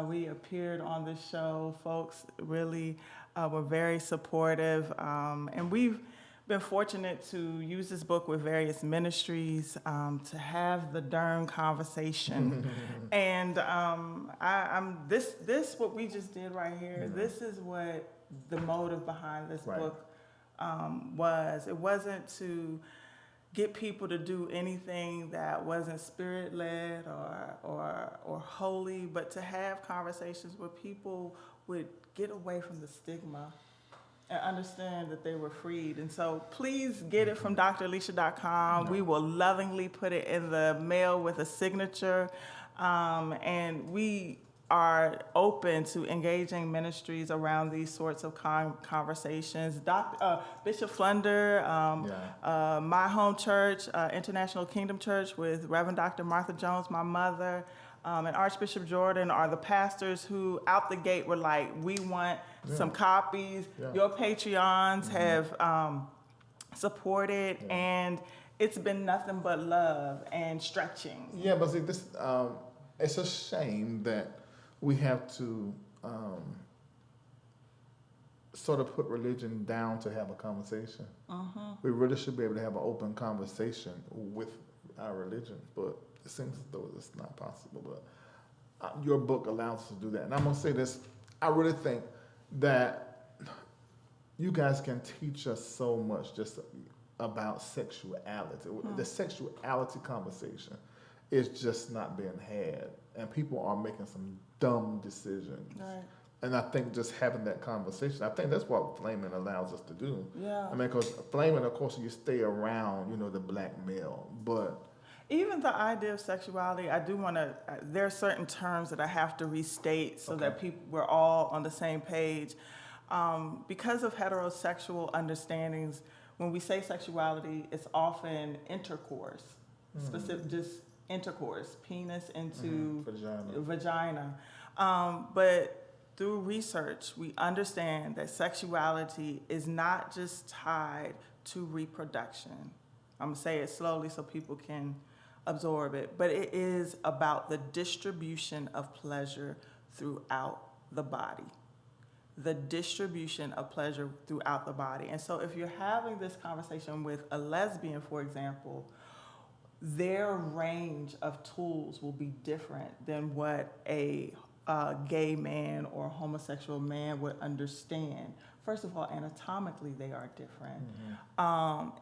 we appeared on this show, folks really were very supportive. And we've been fortunate to use this book with various ministries to have the darn conversation. And this what we just did right here, this is what the motive behind this book was. It wasn't to get people to do anything that wasn't spirit-led or holy, but to have conversations where people would get away from the stigma and understand that they were freed. And so please get it from dralisha.com. We will lovingly put it in the mail with a signature. And we are open to engaging ministries around these sorts of conversations. Bishop Flunder, my home church, International Kingdom Church with Reverend Dr. Martha Jones, my mother, and Archbishop Jordan are the pastors who out the gate were like, we want some copies. Your Patreons have supported, and it's been nothing but love and stretching. Yeah, but see, this it's a shame that we have to sort of put religion down to have a conversation. We really should be able to have an open conversation with our religion, but it seems as though it's not possible. But your book allows us to do that. And I'm going to say this, I really think that you guys can teach us so much just about sexuality. The sexuality conversation is just not being had. And people are making some dumb decisions. Right. And I think just having that conversation, I think that's what flaming allows us to do. Yeah. I mean, because flaming, of course, you stay around, you know, the black male, but even the idea of sexuality, I do want to, there are certain terms that I have to restate so that we're all on the same page. Because of heterosexual understandings, when we say sexuality, it's often intercourse, specific, just intercourse, penis into vagina. But through research, we understand that sexuality is not just tied to reproduction. I'm gonna say it slowly so people can absorb it, but it is about the distribution of pleasure throughout the body. The distribution of pleasure throughout the body. And so if you're having this conversation with a lesbian, for example, their range of tools will be different than what a gay man or homosexual man would understand. First of all, anatomically, they are different.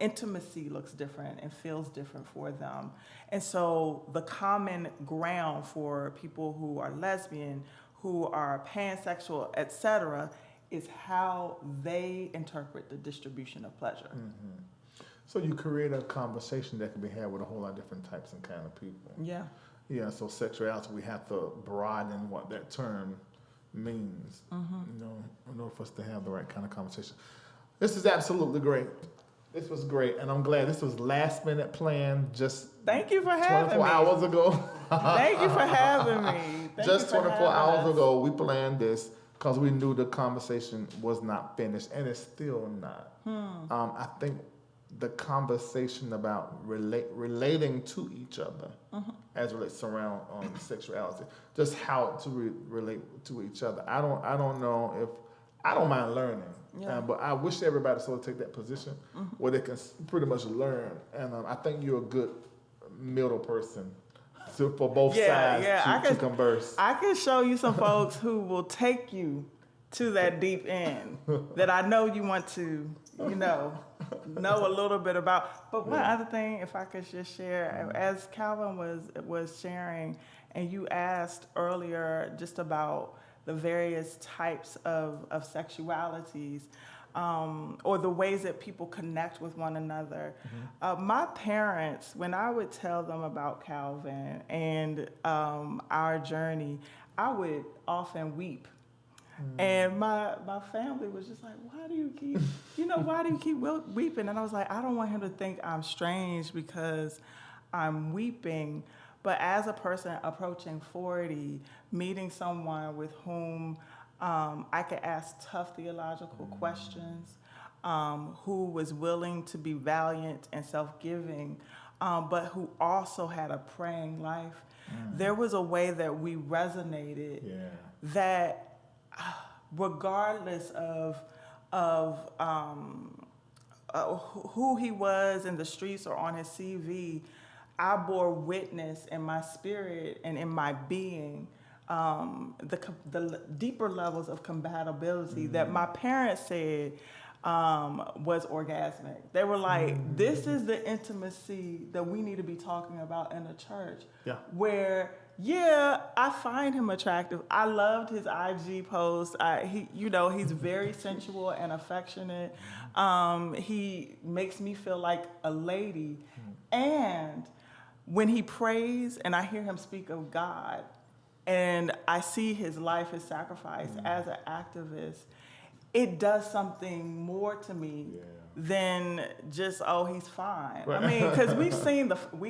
Intimacy looks different and feels different for them. And so the common ground for people who are lesbian, who are pansexual, etc., is how they interpret the distribution of pleasure. So you create a conversation that can be had with a whole lot of different types and kind of people. Yeah. Yeah, so sexuality, we have to broaden what that term means, you know, in order for us to have the right kind of conversation. This is absolutely great. This was great, and I'm glad this was last minute planned, just Thank you for having 24 me. hours ago. Thank you for having me. Just 24 hours us. ago, we planned this because we knew the conversation was not finished, and it's still not. I think the conversation about relating to each other as it relates around sexuality, just how to relate to each other. I don't know if I don't mind learning, but I wish everybody sort of take that position where they can pretty much learn. And I think you're a good middle person for both sides to converse. I can show you some folks who will take you to that deep end that I know you want to, know a little bit about. But one other thing, if I could just share, as Calvin was sharing, and you asked earlier just about the various types of sexualities, or the ways that people connect with one another. My parents, when I would tell them about Calvin and our journey, I would often weep. And my family was just like, why do you keep weeping? And I was like, I don't want him to think I'm strange because I'm weeping. But as a person approaching 40, meeting someone with whom I could ask tough theological questions, who was willing to be valiant and self-giving, but who also had a praying life, there was a way that we resonated that regardless of who he was in the streets or on his CV, I bore witness in my spirit and in my being the deeper levels of compatibility that my parents said was orgasmic. They were like, this is the intimacy that we need to be talking about in the church. Where, I find him attractive. I loved his IG post. He's very sensual and affectionate. He makes me feel like a lady. And when he prays and I hear him speak of God and I see his life, his sacrifice as an activist, it does something more to me than just, he's fine. Right. I mean, because we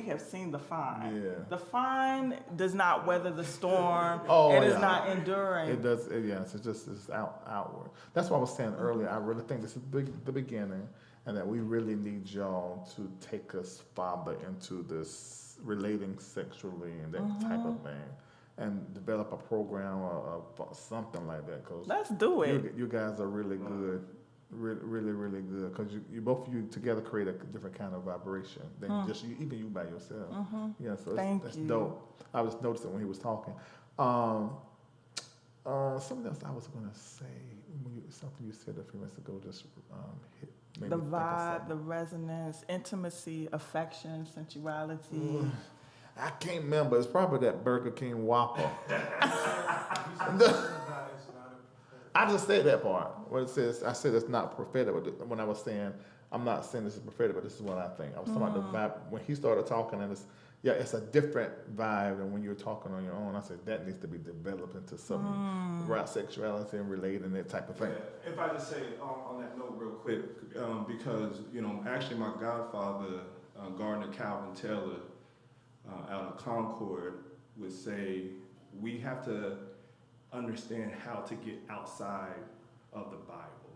have seen the fine. The fine does not weather the storm. It is not enduring. It does. It's outward. That's what I was saying earlier. I really think this is the beginning, and that we really need y'all to take us farther into this relating sexually and that type of thing, and develop a program or something like that. Cause let's do it. You guys are really good, really, really good. Because you both of you together create a different kind of vibration than just even you by yourself. So that's dope. I was noticing when he was talking. Something else I was going to say. Something you said a few minutes ago just hit. The vibe, the resonance, intimacy, affection, sensuality. I can't remember. It's probably that Burger King Whopper. I just said that part. What it says, I said it's not prophetic. When I was saying, I'm not saying this is prophetic, but this is what I think. I was talking about the vibe. When he started talking, and it's a different vibe than when you're talking on your own. I said that needs to be developed into some right sexuality and relating, that type of thing. Yeah. If I just say on that note real quick, because actually my godfather, Gardner Calvin Taylor, out of Concord, would say we have to understand how to get outside of the Bible,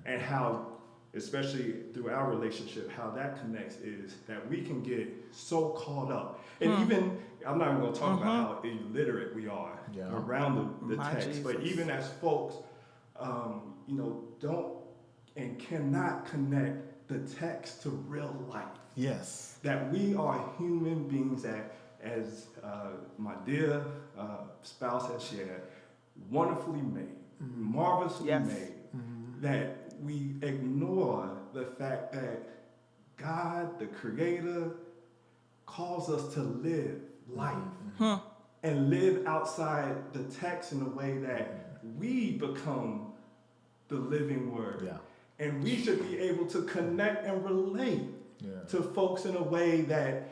and how, especially through our relationship, how that connects is that we can get so caught up. And even, I'm not even going to talk about how illiterate we are around the text, Jesus. But even as folks, don't and cannot connect the text to real life. Yes. That we are human beings that, as my dear spouse has shared, wonderfully made, marvelously made, that we ignore the fact that God, the Creator, calls us to live life and live outside the text in a way that we become the living Word. Yeah. And we should be able to connect and relate to folks in a way that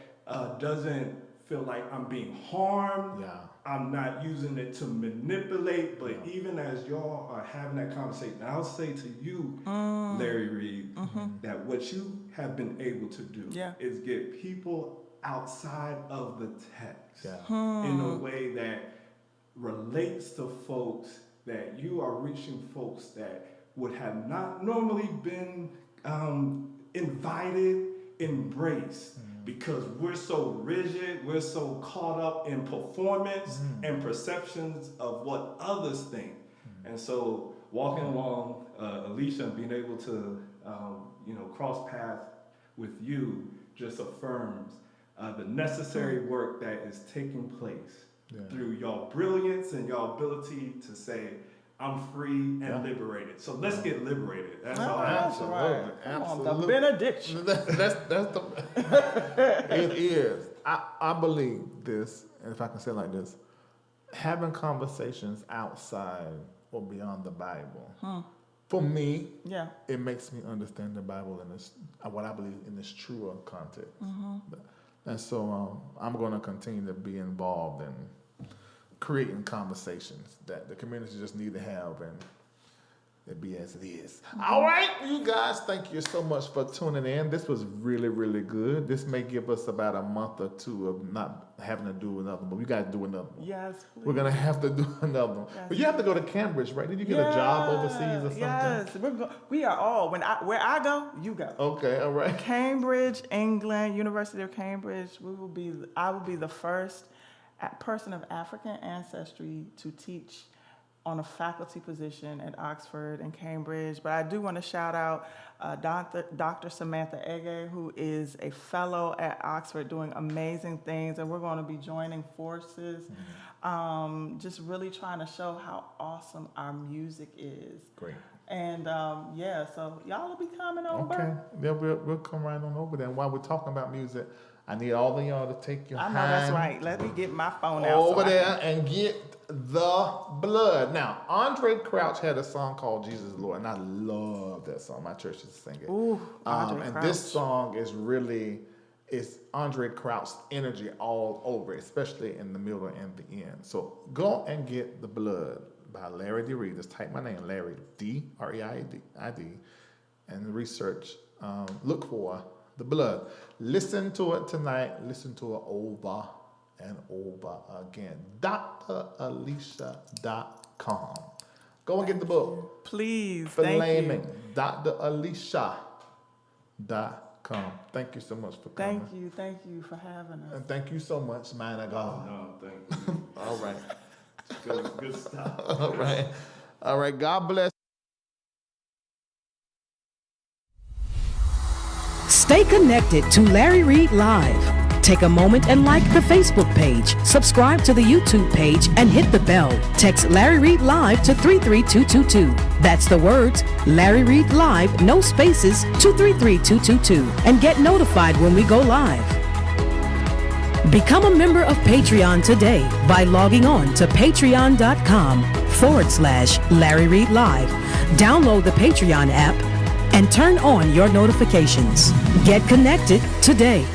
doesn't feel like I'm being harmed. Yeah. I'm not using it to manipulate, but even as y'all are having that conversation, I'll say to you, Larry Reid, that what you have been able to do is get people outside of the text in a way that relates to folks, that you are reaching folks that would have not normally been invited, embraced, because we're so rigid, we're so caught up in performance and perceptions of what others think. And so walking along Alisha and being able to cross paths with you just affirms the necessary work that is taking place through y'all brilliance and y'all ability to say, I'm free and liberated. So let's get liberated. That's all I have to say. Absolutely. The benediction. That's the. It is. I believe this, and if I can say it like this, having conversations outside or beyond the Bible. For me, it makes me understand the Bible in this, what I believe in this truer context. And so I'm going to continue to be involved in creating conversations that the community just need to have, and it be as it is. All right, you guys, thank you so much for tuning in. This was really, really good. This may give us about a month or two of not having to do another one, but we got to do another one. Yes, please. We're going to have to do another one. Yes. But you have to go to Cambridge, right? Did you get a job overseas or something? Yes, we are all, where I go, you go. Okay, all right. Cambridge, England, University of Cambridge, I will be the first person of African ancestry to teach on a faculty position at Oxford and Cambridge. But I do want to shout out Dr. Samantha Ege, who is a fellow at Oxford doing amazing things, and we're going to be joining forces, just really trying to show how awesome our music is. Great. And so y'all will be coming over. Okay, yeah, we'll come right on over there. And while we're talking about music, I need all of y'all to take your hand. I know that's right. Let me get my phone out. Over there and get the blood. Now, Andre Crouch had a song called Jesus Lord, and I love that song. My church used to sing it. Ooh, Andre and Crouch. this song is really, it's Andre Crouch's energy all over it, especially in the middle and the end. So go and get the blood by Larry D. Reid. Just type my name, Larry D, R-E-I-D, and research. Look for the blood. Listen to it tonight. Listen to it over and over again. dralisha.com. Go and get the book. Please. For thank layman. you. dralisha.com. Thank you so much for coming. Thank you for having us. And thank you so much, man of God. No, thank you. All right. Good stuff. All right. All right. God bless. Stay connected to Larry Reid Live. Take a moment and like the Facebook page, subscribe to the YouTube page, and hit the bell. Text Larry Reid Live to 33222. That's the words Larry Reid Live, no spaces, to 33222, and get notified when we go live. Become a member of Patreon today by logging on to patreon.com/Larry Reid Live. Download the Patreon app and turn on your notifications. Get connected today.